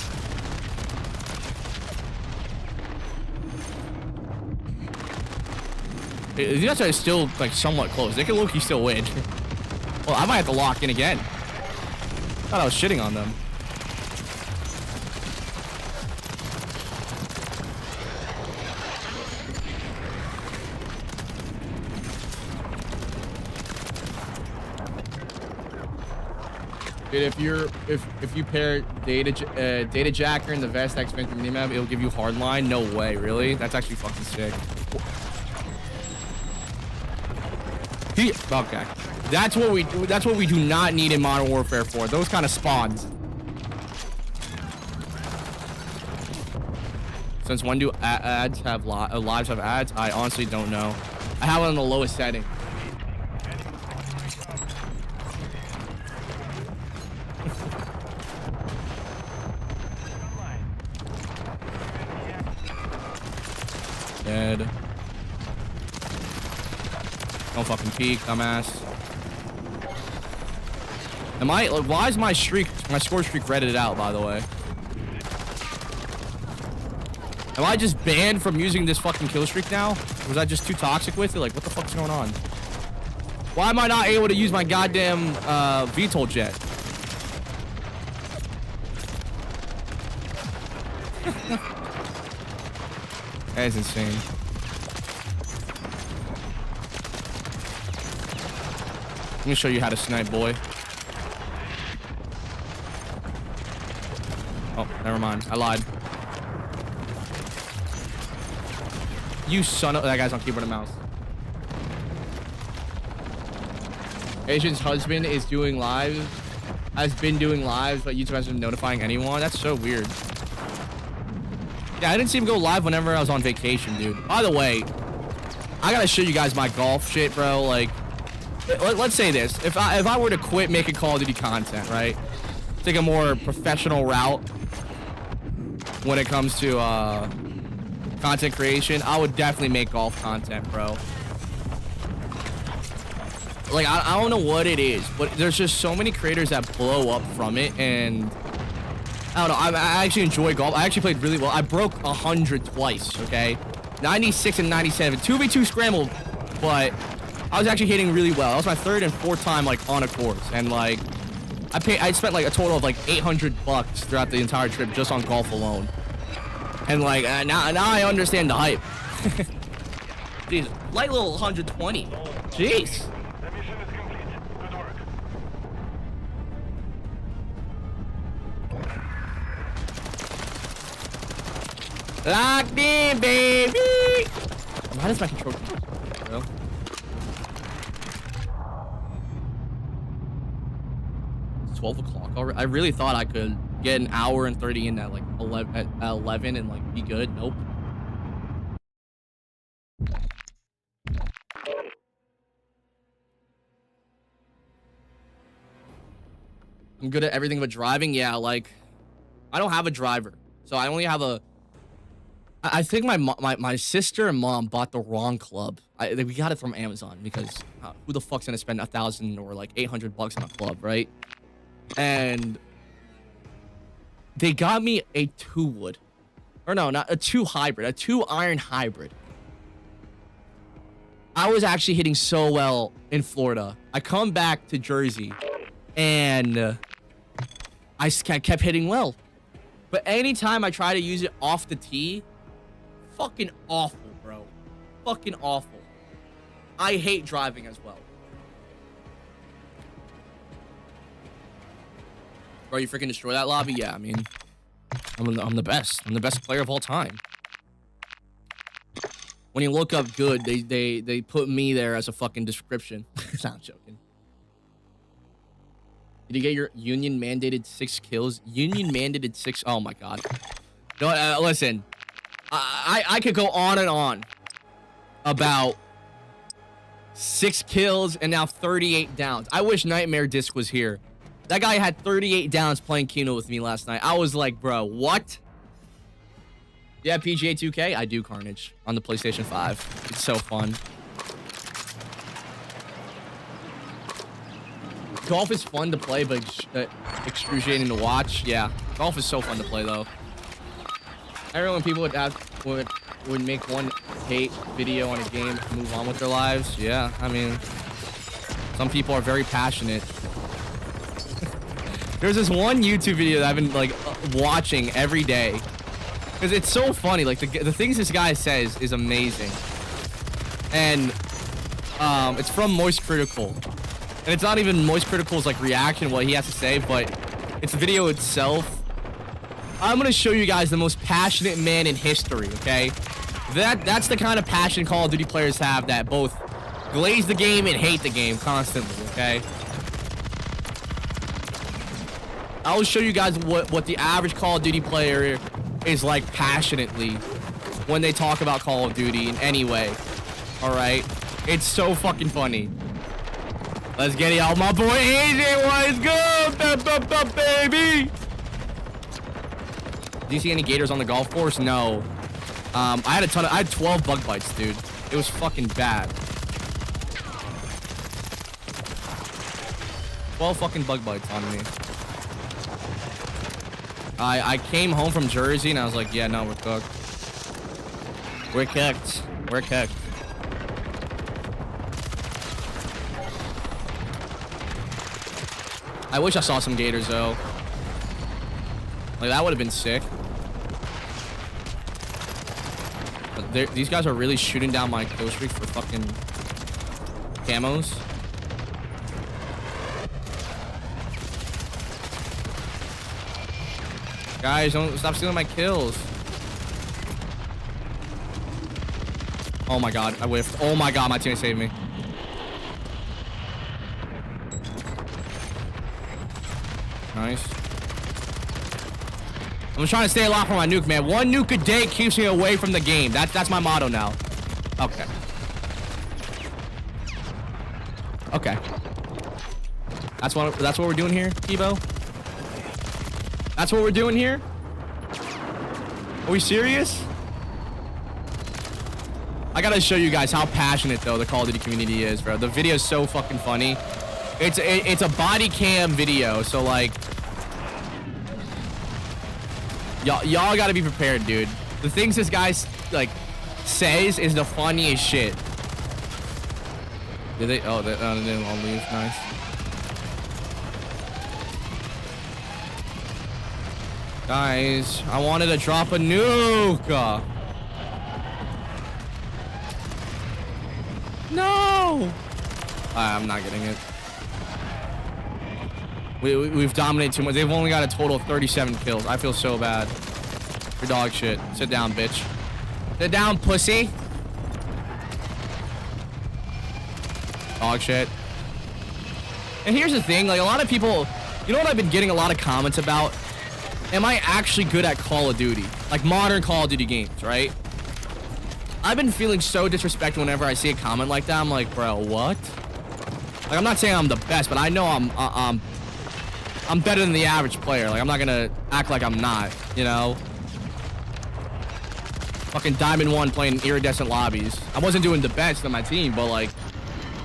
These guys are still like somewhat close. They can low-key still win. Well, I might have to lock in again. Thought I was shitting on them. Dude, if you pair data jacker and the vest expansion minimap, it'll give you hardline. No way, really? That's actually fucking sick. Okay, that's what we do not need in Modern Warfare 4. Those kind of spawns. Since when do ads have lives have ads? I honestly don't know. I have it on the lowest setting. Dead. Don't fucking peek, dumbass. Am I? Like, why is my score streak redded out? By the way, am I just banned from using this fucking kill streak now? Was I just too toxic with it? Like, what the fuck's going on? Why am I not able to use my goddamn VTOL jet? That is insane. Let me show you how to snipe, boy. Oh, never mind. I lied. You son of... That guy's on keyboard and mouse. Asian's husband is doing lives. Has been doing lives, but YouTube hasn't been notifying anyone. That's so weird. Yeah, I didn't see him go live whenever I was on vacation, dude. By the way, I gotta show you guys my golf shit, bro. Like... Let's say this. If I were to quit making Call of Duty content, right? Take a more professional route when it comes to content creation, I would definitely make golf content, bro. Like, I don't know what it is, but there's just so many creators that blow up from it, and I don't know. I actually enjoy golf. I actually played really well. I broke 100 twice, okay? 96 and 97. 2v2 scramble, but I was actually hitting really well. That was my third and fourth time like on a course, and like I spent like a total of like $800 throughout the entire trip just on golf alone. And like now I understand the hype. Jeez, light little 120. Jeez. The mission is complete. Good work. Locked in, baby. Why does my controller? Well, it's 12 o'clock already. I really thought I could get an hour and 30 in at like 11 and like be good. Nope. I'm good at everything but driving. Yeah, like I don't have a driver, so I only have a. I think my sister and mom bought the wrong club. We got it from Amazon because who the fuck's gonna spend 1,000 or like $800 on a club, right? And they got me a 2-wood, or no, not a 2 hybrid, a 2 iron hybrid. I was actually hitting so well in Florida. I come back to Jersey, and I kept hitting well. But anytime I try to use it off the tee, fucking awful, bro. Fucking awful. I hate driving as well. Bro, you freaking destroy that lobby? Yeah, I mean, I'm the best. I'm the best player of all time. When you look up good, they put me there as a fucking description. I'm joking. Did you get your union mandated 6 kills? Union mandated 6. Oh my god. No, listen. I could go on and on about 6 kills and now 38 downs. I wish Nightmare Disc was here. That guy had 38 downs playing Kino with me last night. I was like, bro, what? Yeah, PGA 2K? I do, Carnage. On the PlayStation 5. It's so fun. Golf is fun to play, but excruciating to watch. Yeah, golf is so fun to play, though. I remember when people would make one hate video on a game to move on with their lives. Yeah, I mean, some people are very passionate. There's this one YouTube video that I've been like watching every day because it's so funny. Like the things this guy says is amazing, and it's from Moist Critical, and it's not even Moist Critical's like reaction what he has to say, but it's the video itself. I'm gonna show you guys the most passionate man in history. Okay, that's the kind of passion Call of Duty players have that both glaze the game and hate the game constantly. Okay. I'll show you guys what the average Call of Duty player is like passionately when they talk about Call of Duty in any way. Alright? It's so fucking funny. Let's get it out. My boy AJ, let's go! Baby! Do you see any gators on the golf course? No. I had 12 bug bites, dude. It was fucking bad. 12 fucking bug bites on me. I came home from Jersey and I was like, yeah, no, we're cooked. We're cooked. We're cooked. I wish I saw some gators though. Like that would have been sick. But these guys are really shooting down my kill streak for fucking camos. Guys, don't stop stealing my kills. Oh my god, I whiffed. Oh my god, my teammate saved me. Nice. I'm trying to stay alive for my nuke, man. One nuke a day keeps me away from the game. That's my motto now. Okay. Okay. That's what we're doing here, KEYBO? That's what we're doing here? Are we serious? I gotta show you guys how passionate though the Call of Duty community is, bro. The video is so fucking funny. It's a body cam video, so like y'all gotta be prepared, dude. The things this guy like says is the funniest shit. Did they? Oh, they didn't all leave. Nice. Guys, I wanted to drop a nuke. No! I'm not getting it. We've dominated too much. They've only got a total of 37 kills. I feel so bad. You're dog shit. Sit down, bitch. Sit down, pussy. Dog shit. And here's the thing, like a lot of people, you know what I've been getting a lot of comments about? Am I actually good at Call of Duty? Like modern Call of Duty games, right? I've been feeling so disrespectful whenever I see a comment like that. I'm like, bro, what? Like, I'm not saying I'm the best, but I know I'm better than the average player. Like, I'm not gonna act like I'm not, you know? Fucking Diamond 1 playing iridescent lobbies. I wasn't doing the best on my team, but like,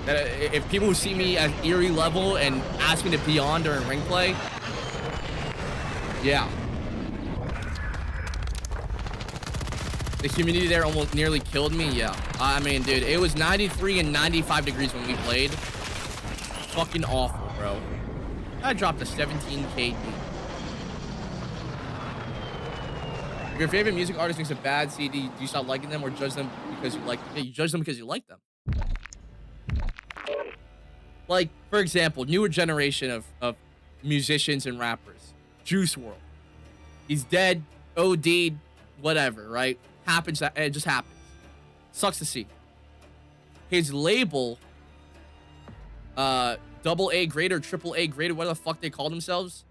if people who see me at Erie level and ask me to be on during ring play, yeah. The humidity there almost nearly killed me. Yeah. I mean, dude, it was 93 and 95 degrees when we played. Fucking awful, bro. I dropped a 17 KD. If your favorite music artist makes a bad CD, do you stop liking them or judge them because you like? Yeah, you judge them because you like them. Like, for example, newer generation of musicians and rappers. Juice WRLD. He's dead, OD'd, whatever, right? Happens, it just happens. Sucks to see. His label double A grade or triple A grade, whatever the fuck they call themselves,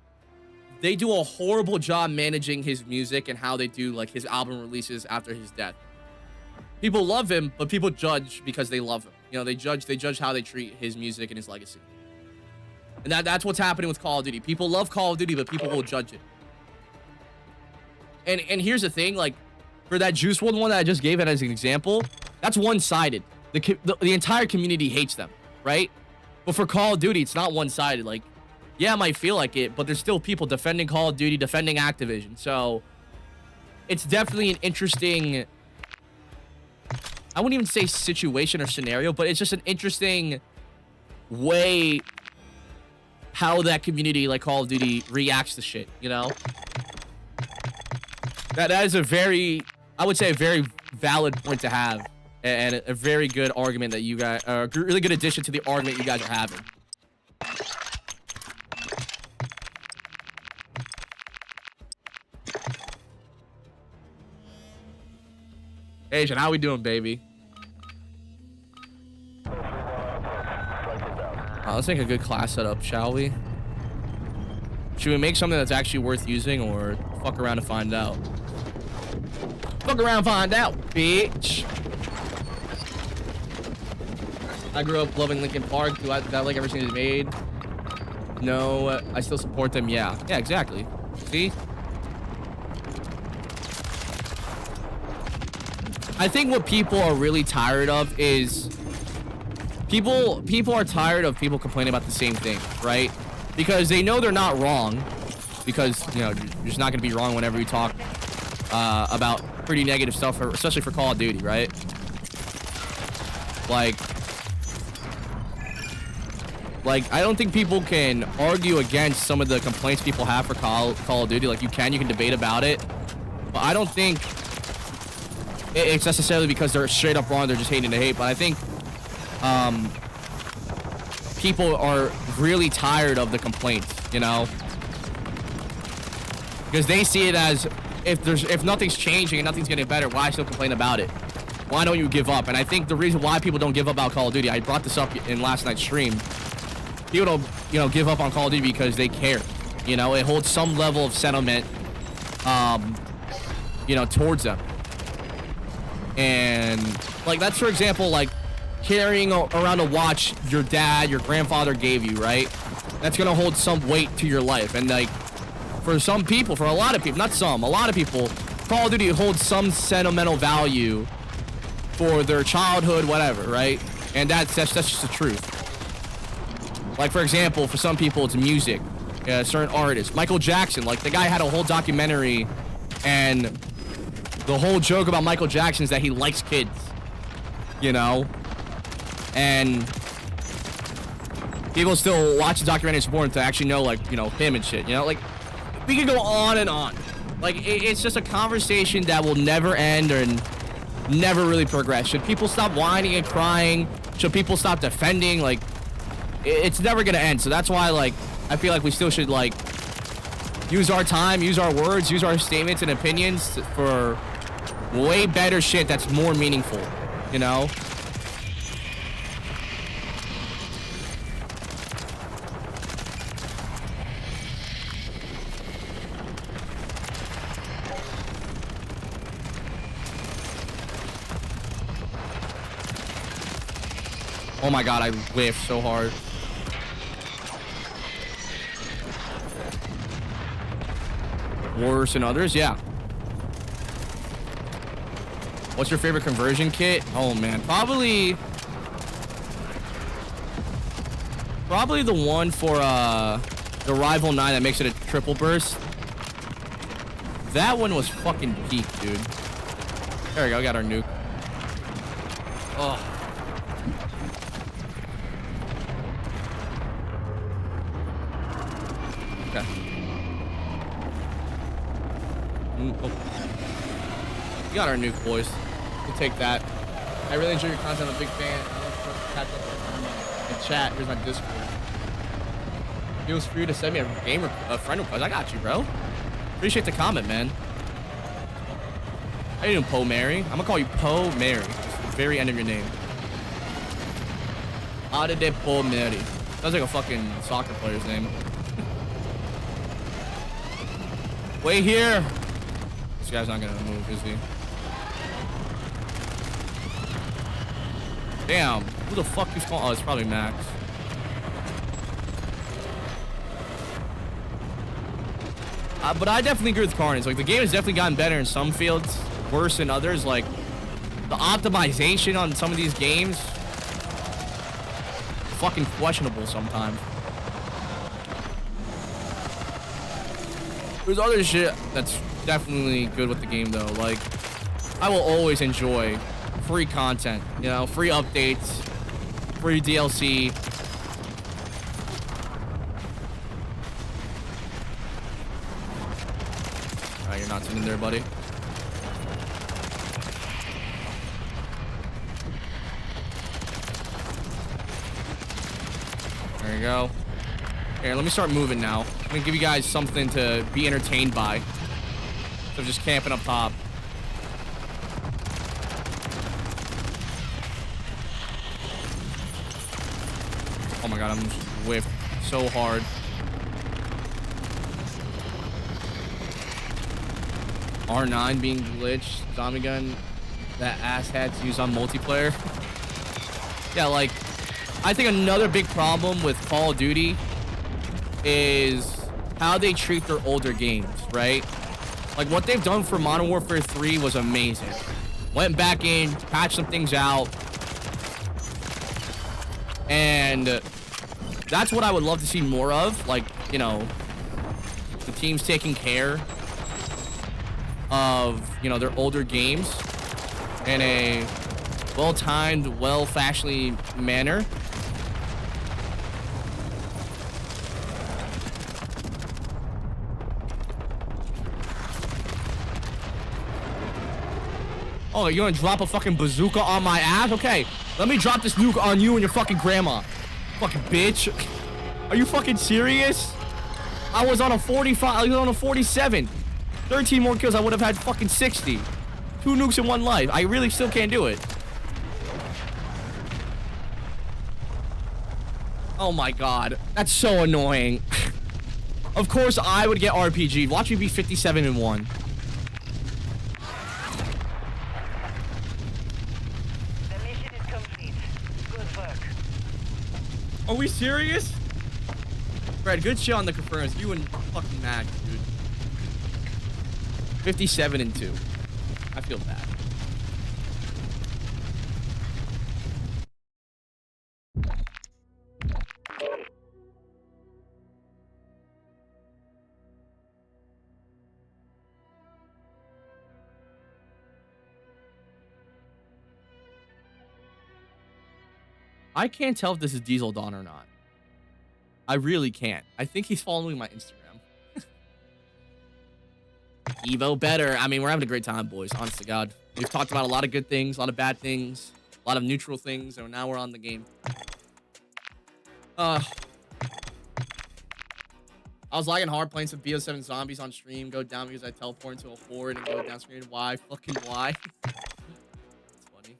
they do a horrible job managing his music and how they do like his album releases after his death. People love him, but people judge because they love him. You know, they judge how they treat his music and his legacy. And that's what's happening with Call of Duty. People love Call of Duty, but people will judge it. And here's the thing, like, for that Juice WRLD one that I just gave it as an example, that's one-sided. The entire community hates them, right? But for Call of Duty, it's not one-sided. Like, yeah, it might feel like it, but there's still people defending Call of Duty, defending Activision. So it's definitely an interesting, I wouldn't even say situation or scenario, but it's just an interesting way how that community like Call of Duty reacts to shit, you know? That is a very, I would say, a very valid point to have, and a very good argument that you guys, a really good addition to the argument you guys are having. Asian, how we doing, baby? Let's make a good class setup, shall we? Should we make something that's actually worth using, or fuck around and find out? Fuck around and find out, bitch. I grew up loving Linkin Park. Do I like everything he's made? No, I still support them. Yeah, exactly. See? I think what people are really tired of is people are tired of people complaining about the same thing, right? Because they know they're not wrong, because, you know, you're just not going to be wrong whenever you talk about pretty negative stuff, especially for Call of Duty, right? Like, I don't think people can argue against some of the complaints people have for Call of Duty. Like, you can debate about it, but I don't think it's necessarily because they're straight up wrong, they're just hating to hate. But I think people are really tired of the complaints, you know, because they see it as if nothing's changing and nothing's getting better, why still complain about it? Why don't you give up? And I think the reason why people don't give up about Call of Duty, I brought this up in last night's stream, people don't, you know, give up on Call of Duty because they care. You know, it holds some level of sentiment, you know, towards them. And like, that's, for example, like carrying around a watch your dad, your grandfather gave you, right? That's gonna hold some weight to your life. And like, for some people, for a lot of people, not some, a lot of people, Call of Duty holds some sentimental value for their childhood, whatever, right? And that's just the truth. Like, for example, for some people, it's music. Certain artists. Michael Jackson, like, the guy had a whole documentary, and the whole joke about Michael Jackson is that he likes kids, you know? And people still watch the documentary. It's important to actually know, like, you know, him and shit, you know? Like, we can go on and on. Like, it's just a conversation that will never end and never really progress. Should people stop whining and crying? Should people stop defending? Like, it's never gonna end. So that's why, like, I feel like we still should, like, use our time, use our words, use our statements and opinions for way better shit that's more meaningful, you know? Oh my god, I whiffed so hard. Worse than others? Yeah. What's your favorite conversion kit? Oh man, probably the one for the Rival 9 that makes it a triple burst. That one was fucking peak, dude. There we go, got our nuke. Oh. Okay. Oh. We got our nuke, boys. We'll take that. I really enjoy your content. I'm a big fan. I love to catch up in chat. Here's my Discord. Feels free to send me a friend request. I got you, bro. Appreciate the comment, man. How you doing, Poe Mary? I'm gonna call you Poe Mary. It's the very end of your name. Ade de Poe Mary. Sounds like a fucking soccer player's name. Wait here. This guy's not gonna move, is he? Damn. Who the fuck is calling? Oh, it's probably Max. But I definitely agree with Carnage. Like, the game has definitely gotten better in some fields, worse in others. Like, the optimization on some of these games, fucking questionable sometimes. There's other shit that's definitely good with the game, though. Like, I will always enjoy free content, you know, free updates, free DLC. Alright, you're not sitting there, buddy. There you go. Here, let me start moving now. I'm gonna give you guys something to be entertained by. Instead of just camping up top. Oh my god, I'm just whiffed so hard. R9 being glitched. Zombie gun that asshats use on multiplayer. Yeah, like, I think another big problem with Call of Duty is how they treat their older games, right? Like, what they've done for Modern Warfare 3 was amazing. Went back in, patched some things out. And that's what I would love to see more of. Like, you know, the teams taking care of, you know, their older games in a well-timed, well-fashioned manner. Oh, you're gonna drop a fucking bazooka on my ass? Okay, let me drop this nuke on you and your fucking grandma. Fucking bitch. Are you fucking serious? I was on a 45, I was on a 47. 13 more kills, I would have had fucking 60. 2 nukes in 1 life. I really still can't do it. Oh my god. That's so annoying. Of course I would get RPG. Watch me be 57 and 1. The mission is complete. Good work. Are we serious? Brad, good shit on the confirms. You and fucking Max, dude. 57 and 2. I feel bad. I can't tell if this is Diesel Dawn or not. I really can't. I think he's following my Instagram. Evo better. I mean, we're having a great time, boys. Honest to God. We've talked about a lot of good things, a lot of bad things, a lot of neutral things, and now we're on the game. I was lagging hard playing some BO7 zombies on stream. Go down because I teleport into a horde and go down screen. Why? Fucking why? It's funny.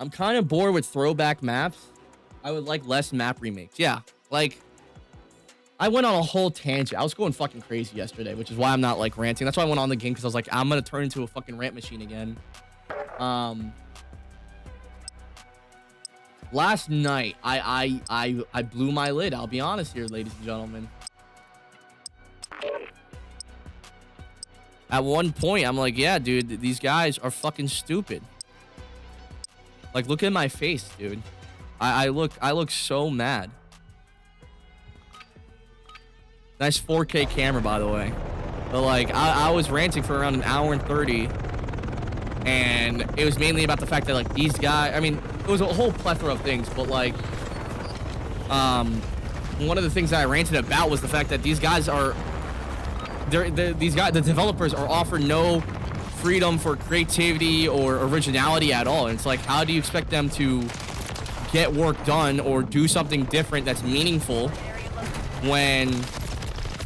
I'm kind of bored with throwback maps. I would like less map remakes. Yeah, like, I went on a whole tangent. I was going fucking crazy yesterday, which is why I'm not, like, ranting. That's why I went on the game, because I was like, I'm going to turn into a fucking rant machine again. Last night, I blew my lid. I'll be honest here, ladies and gentlemen. At one point, I'm like, yeah, dude, these guys are fucking stupid. Like, look at my face, dude. I look so mad. Nice 4K camera, by the way. But, like, I was ranting for around 1 hour and 30. And it was mainly about the fact that, like, these guys... I mean, it was a whole plethora of things. But, like... one of the things that I ranted about was the fact that these guys are... the developers are offered no freedom for creativity or originality at all. And it's like, how do you expect them to get work done or do something different that's meaningful when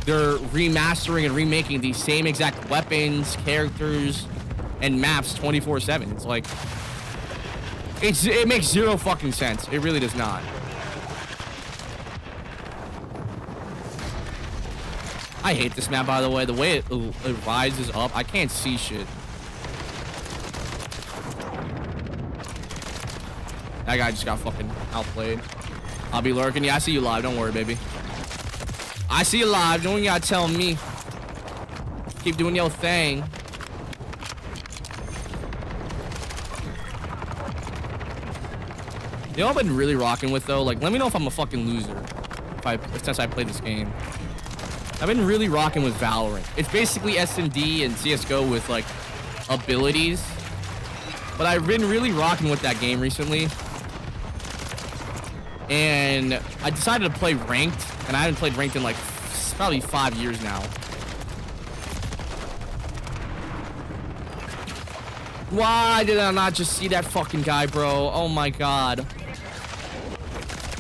they're remastering and remaking these same exact weapons, characters, and maps 24/7? It's like, it makes zero fucking sense. It really does not. I hate this map, by the way. The way it rises up, I can't see shit. That guy just got fucking outplayed. I'll be lurking. Yeah, I see you live. Don't worry, baby. I see you live. Don't you gotta tell me. Keep doing your thing. You know what I've been really rocking with, though? Like, let me know if I'm a fucking loser since I played this game. I've been really rocking with Valorant. It's basically S&D and CSGO with, like, abilities. But I've been really rocking with that game recently. And I decided to play ranked. And I haven't played ranked in, like, probably 5 years now. Why did I not just see that fucking guy, bro? Oh, my God.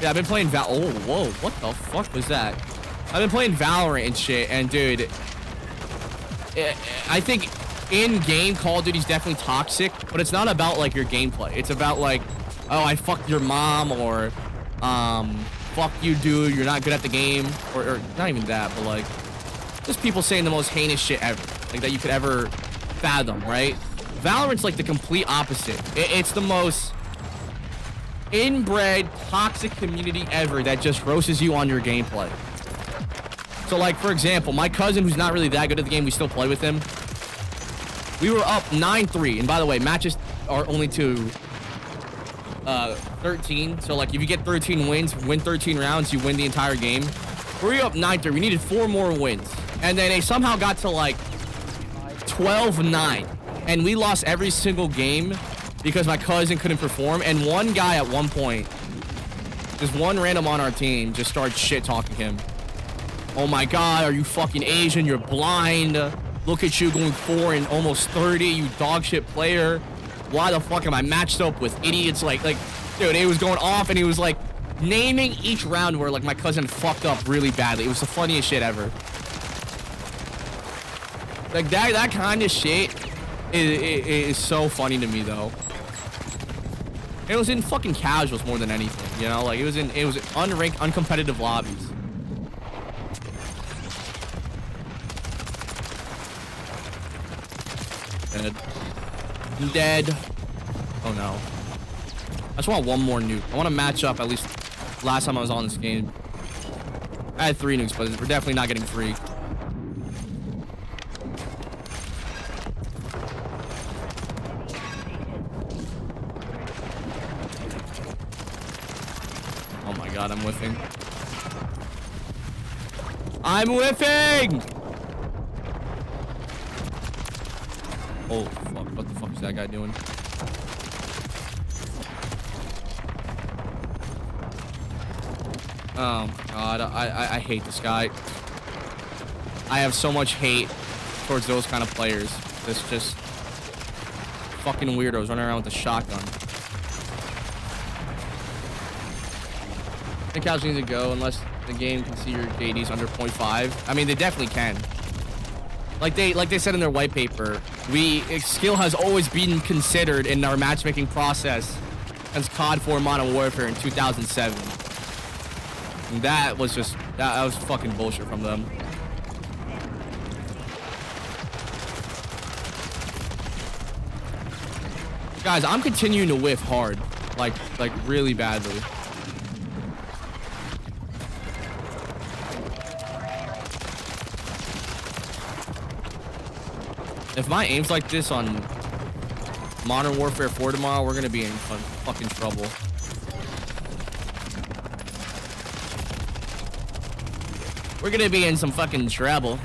Yeah, I've been playing oh, whoa. What the fuck was that? I've been playing Valorant and shit, and dude, I think in-game Call of Duty's definitely toxic, but it's not about, like, your gameplay. It's about, like, oh, I fucked your mom, or, fuck you, dude, you're not good at the game, or not even that, but, like, just people saying the most heinous shit ever, like, that you could ever fathom, right? Valorant's, like, the complete opposite. It's the most inbred, toxic community ever that just roasts you on your gameplay. So, like, for example, my cousin, who's not really that good at the game, we still play with him. We were up 9-3. And by the way, matches are only to 13. So, like, if you get 13 wins, win 13 rounds, you win the entire game. We were up 9-3. We needed 4 more wins. And then they somehow got to, like, 12-9. And we lost every single game because my cousin couldn't perform. And one guy at one point, just one random on our team, just started shit-talking him. Oh my God, are you fucking Asian? You're blind. Look at you going 4 and almost 30, you dog shit player. Why the fuck am I matched up with idiots? Like, dude, it was going off, and he was like naming each round where, like, my cousin fucked up really badly. It was the funniest shit ever. Like, that kind of shit is so funny to me, though. It was in fucking casuals more than anything, you know? Like, it was unranked, uncompetitive lobbies. Dead. I'm dead. Oh no. I just want one more nuke. I want to match up at least last time I was on this game. I had 3 nukes, but we're definitely not getting 3. Oh my God, I'm whiffing. I'm whiffing! Oh, fuck. What the fuck is that guy doing? Oh, God. I hate this guy. I have so much hate towards those kind of players. It's just fucking weirdos running around with a shotgun. I think cows need to go unless the game can see your KDs under 0.5. I mean, they definitely can. Like they said in their white paper, skill has always been considered in our matchmaking process since COD 4 Modern Warfare in 2007. And that was just, that was fucking bullshit from them. Guys, I'm continuing to whiff hard, like really badly. If my aim's like this on Modern Warfare 4 tomorrow, we're gonna be in fucking trouble. We're gonna be in some fucking trouble.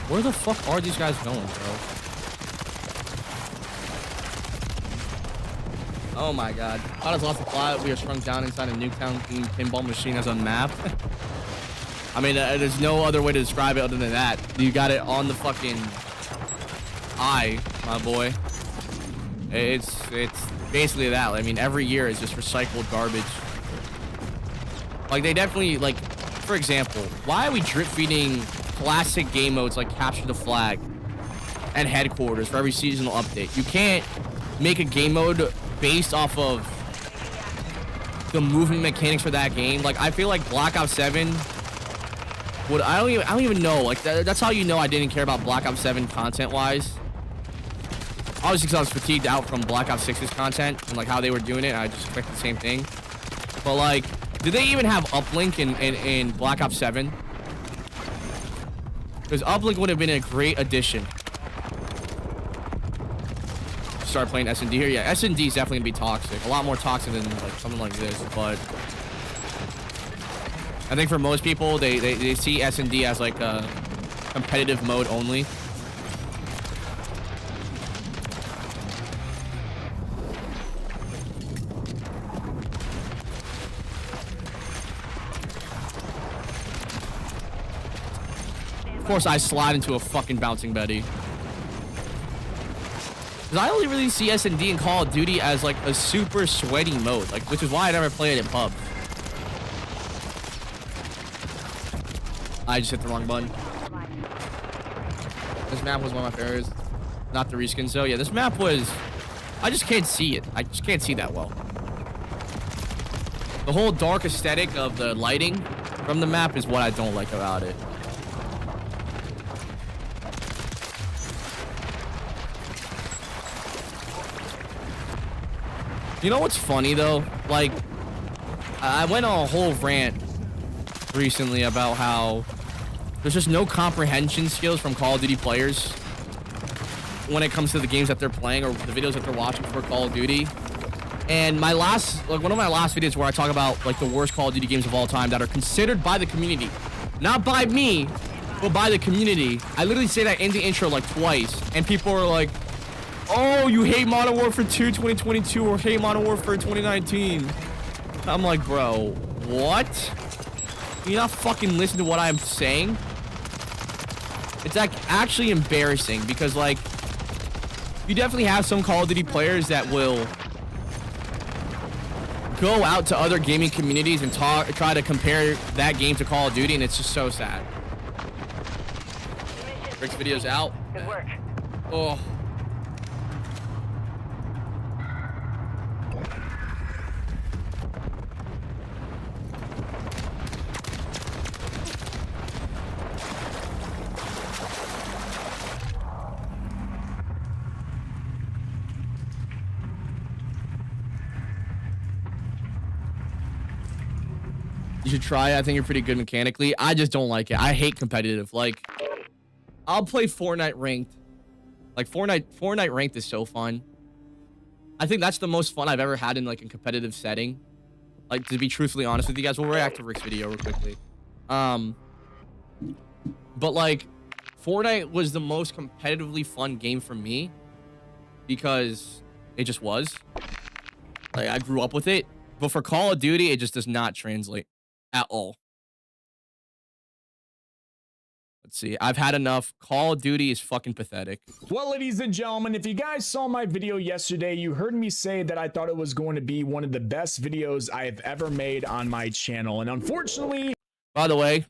Where the fuck are these guys going, bro? Oh my God. Cloud has lost the plot. We are shrunk down inside a Nuketown pinball machine as a map. I mean, there's no other way to describe it other than that. You got it on the fucking eye, my boy. It's basically that. I mean, every year is just recycled garbage. Like, they definitely, like, for example, why are we drip feeding classic game modes like Capture the Flag and Headquarters for every seasonal update? You can't make a game mode based off of the movement mechanics for that game. Like, I feel like Blackout 7 would, I don't even know. Like, that's how you know I didn't care about Blackout 7 content-wise. Obviously, because I was fatigued out from Blackout 6's content and like how they were doing it. I just expected the same thing. But like, did they even have uplink in Black Ops 7? Because uplink would have been a great addition. Start playing S&D here. Yeah, S&D is definitely gonna be toxic. A lot more toxic than like something like this. But I think for most people, they see S&D as like a competitive mode only. Of course, I slide into a fucking bouncing Betty. Because I only really see S&D in Call of Duty as like a super sweaty mode, like, which is why I never played it in pub. I just hit the wrong button. This map was one of my favorites. Not the reskin, so yeah, this map was... I just can't see it. I just can't see that well. The whole dark aesthetic of the lighting from the map is what I don't like about it. You know what's funny though? Like, I went on a whole rant recently about how there's just no comprehension skills from Call of Duty players when it comes to the games that they're playing or the videos that they're watching for Call of Duty. And my last, like one of my last videos where I talk about like the worst Call of Duty games of all time that are considered by the community, not by me, but by the community. I literally say that in the intro like twice, and people are like, oh, you hate Modern Warfare 2 2022 or hate Modern Warfare 2019. I'm like, bro, what? You not fucking listen to what I'm saying? It's like actually embarrassing because like you definitely have some Call of Duty players that will go out to other gaming communities and try to compare that game to Call of Duty, and it's just so sad. Rick's video's out. Good work. Oh. You should try it. I think you're pretty good mechanically. I just don't like it. I hate competitive. Like, I'll play Fortnite ranked. Like, Fortnite ranked is so fun. I think that's the most fun I've ever had in, like, a competitive setting. Like, to be truthfully honest with you guys. We'll react to Rick's video real quickly. But, like, Fortnite was the most competitively fun game for me. Because it just was. Like, I grew up with it. But for Call of Duty, it just does not translate. At all. Let's see. I've had enough. Call of Duty is fucking pathetic. Well, ladies and gentlemen, if you guys saw my video yesterday, you heard me say that I thought it was going to be one of the best videos I have ever made on my channel. And unfortunately... By the way,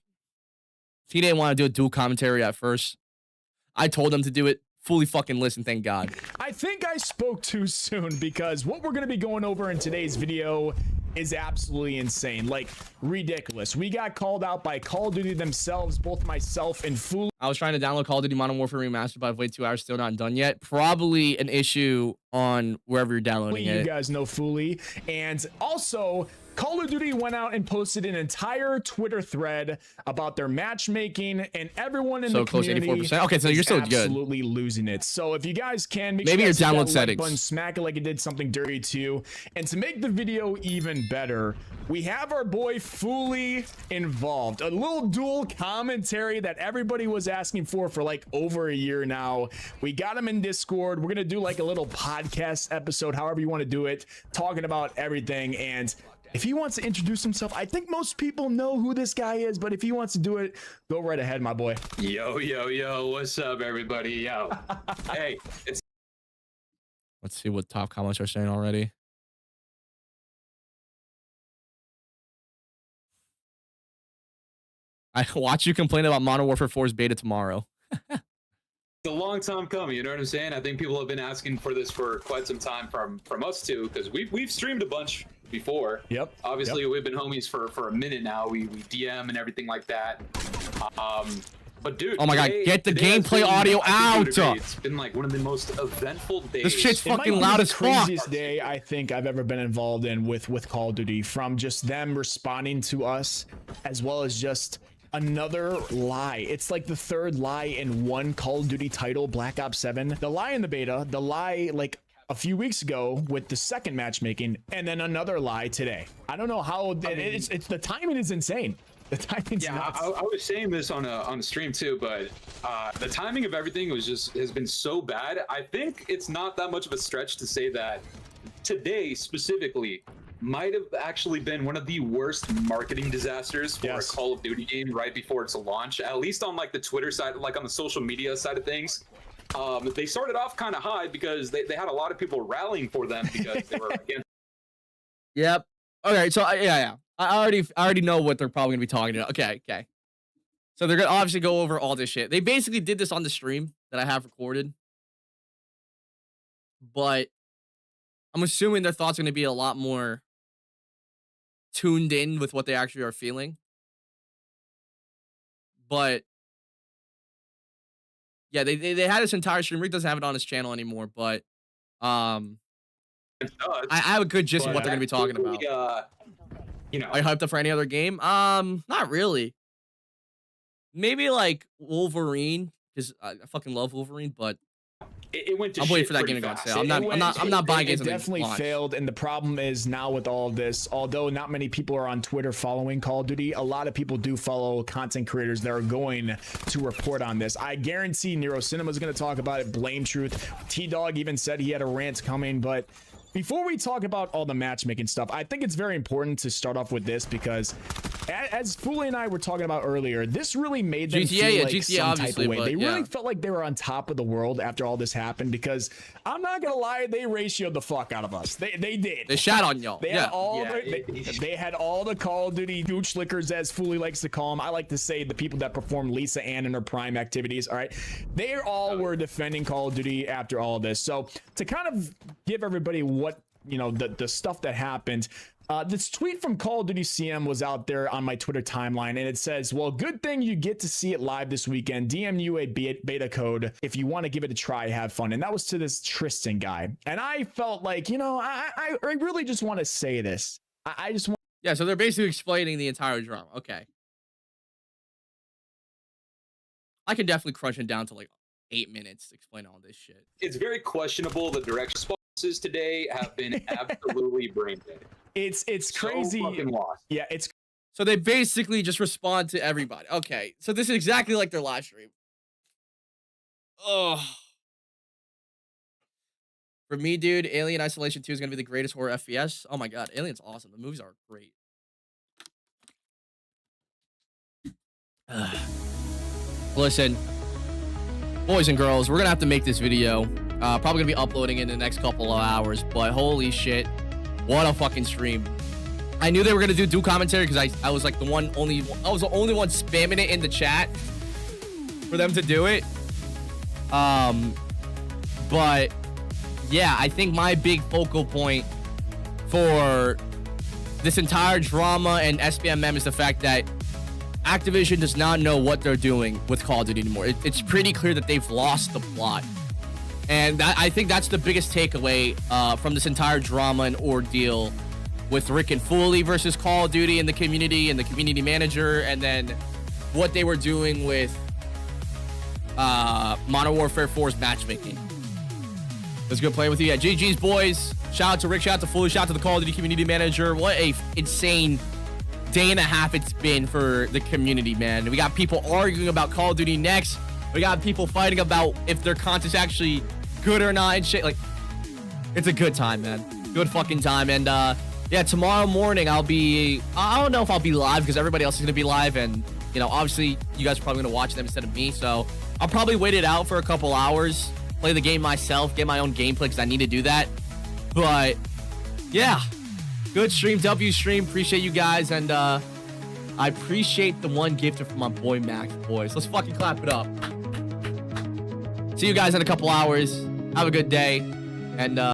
he didn't want to do a dual commentary at first. I told him to do it. Fully fucking listen, thank God. I think I spoke too soon because what we're going to be going over in today's video is absolutely insane, like ridiculous. We got called out by Call of Duty themselves, both myself and Fool. I was trying to download Call of Duty Modern Warfare Remastered, but I've waited 2 hours, still not done yet. Probably an issue on wherever you're downloading it. You guys know Fooly. And also, Call of Duty went out and posted an entire Twitter thread about their matchmaking, and everyone in the community 84%. Okay, so you're still good. Absolutely losing it. So if you guys can, make maybe sure your you download that settings. Like button, smack it like it did something dirty to you. And to make the video even better, we have our boy Fooly involved. A little dual commentary that everybody was asking for like over a year now. We got him in Discord. We're gonna do like a little podcast episode, however you want to do it, talking about everything. And If he wants to introduce himself, I think most people know who this guy is, but if he wants to do it, go right ahead, my boy. Yo, what's up, everybody? Yo. Hey, it's Let's see what top comments are saying already. I watch you complain about Modern Warfare 4's beta tomorrow. a long time coming, you know what I'm saying? I think people have been asking for this for quite some time from us too, because we've streamed a bunch before. Yep. Obviously, we've been homies for a minute now. We DM and everything like that. But dude, oh my god, get the gameplay audio out. It's been like one of the most eventful days. This shit's fucking loud as fuck. Craziest day I think I've ever been involved in with Call of Duty, from just them responding to us, as well as just another lie. It's like the third lie in one Call of Duty title, Black Ops 7. The lie in the beta, the lie like a few weeks ago with the second matchmaking, and then another lie today. I don't know how it's the timing is insane. The timing's nuts. I was saying this on a stream too, but the timing of everything has been so bad. I think it's not that much of a stretch to say that today specifically might have actually been one of the worst marketing disasters for a Call of Duty game right before its launch, at least on like the Twitter side, like on the social media side of things. They started off kind of high because they had a lot of people rallying for them because they were against. Yep. Okay, so yeah. I already know what they're probably gonna be talking about. Okay. So they're gonna obviously go over all this shit. They basically did this on the stream that I have recorded, but I'm assuming their thoughts are gonna be a lot more tuned in with what they actually are feeling. But yeah, they had this entire stream. Rick doesn't have it on his channel anymore, but I have a good gist of what they're gonna be talking about. You know, are you hyped up for any other game? Not really. Maybe like Wolverine, because I fucking love Wolverine, but it went to I'm waiting for that game to go on sale. I'm not buying games. It definitely failed, and the problem is now with all of this, although not many people are on Twitter following Call of Duty, a lot of people do follow content creators that are going to report on this. I guarantee Nero Cinema is going to talk about it. Blame Truth. TDAWG even said he had a rant coming, but before we talk about all the matchmaking stuff, I think it's very important to start off with this, because as Fuli and I were talking about earlier, this really made them feel like some type of way. They really felt like they were on top of the world after all this happened, because I'm not gonna lie, they ratioed the fuck out of us. They did. They shot on y'all. They had all the Call of Duty gooch lickers, as Fuli likes to call them. I like to say the people that perform Lisa Ann in her prime activities. All right, they all were defending Call of Duty after all of this. So to kind of give everybody what, you know, the stuff that happened, this tweet from Call of Duty CM was out there on my Twitter timeline, and it says, well, good thing you get to see it live this weekend. DM you a beta code if you want to give it a try, have fun. And that was to this Tristan guy, and I felt like, you know, I really just want to say this. I just want. Yeah, so they're basically explaining the entire drama. Okay, I can definitely crunch it down to like 8 minutes to explain all this shit. It's very questionable. The direct responses today have been absolutely brain dead. It's crazy. So fucking lost. Yeah, it's. So they basically just respond to everybody. Okay, so this is exactly like their live stream. Oh. For me, dude, Alien Isolation 2 is gonna be the greatest horror FPS. Oh my god, Alien's awesome. The movies are great. Listen, boys and girls, we're gonna have to make this video. Probably gonna be uploading it in the next couple of hours, but holy shit, what a fucking stream. I knew they were gonna do commentary because I was like I was the only one spamming it in the chat for them to do it. But yeah, I think my big focal point for this entire drama and SBMM is the fact that Activision does not know what they're doing with Call of Duty anymore. It's pretty clear that they've lost the plot. And I think that's the biggest takeaway from this entire drama and ordeal with Rick and Fuli versus Call of Duty and the community manager, and then what they were doing with Modern Warfare 4's matchmaking. It was good playing with you. Yeah, GG's, boys. Shout out to Rick, shout out to Fuli, shout out to the Call of Duty community manager. What a insane day and a half it's been for the community, man. We got people arguing about Call of Duty next. We got people fighting about if their content's actually good or not and shit. Like, it's a good time, man. Good fucking time. And yeah, tomorrow morning I don't know if I'll be live because everybody else is gonna be live, and you know, obviously you guys are probably gonna watch them instead of me, so I'll probably wait it out for a couple hours, play the game myself, get my own gameplay because I need to do that. But yeah, good stream, W stream. Appreciate you guys, and I appreciate the one gifted from my boy Max. Boys, let's fucking clap it up. See you guys in a couple hours. Have a good day, and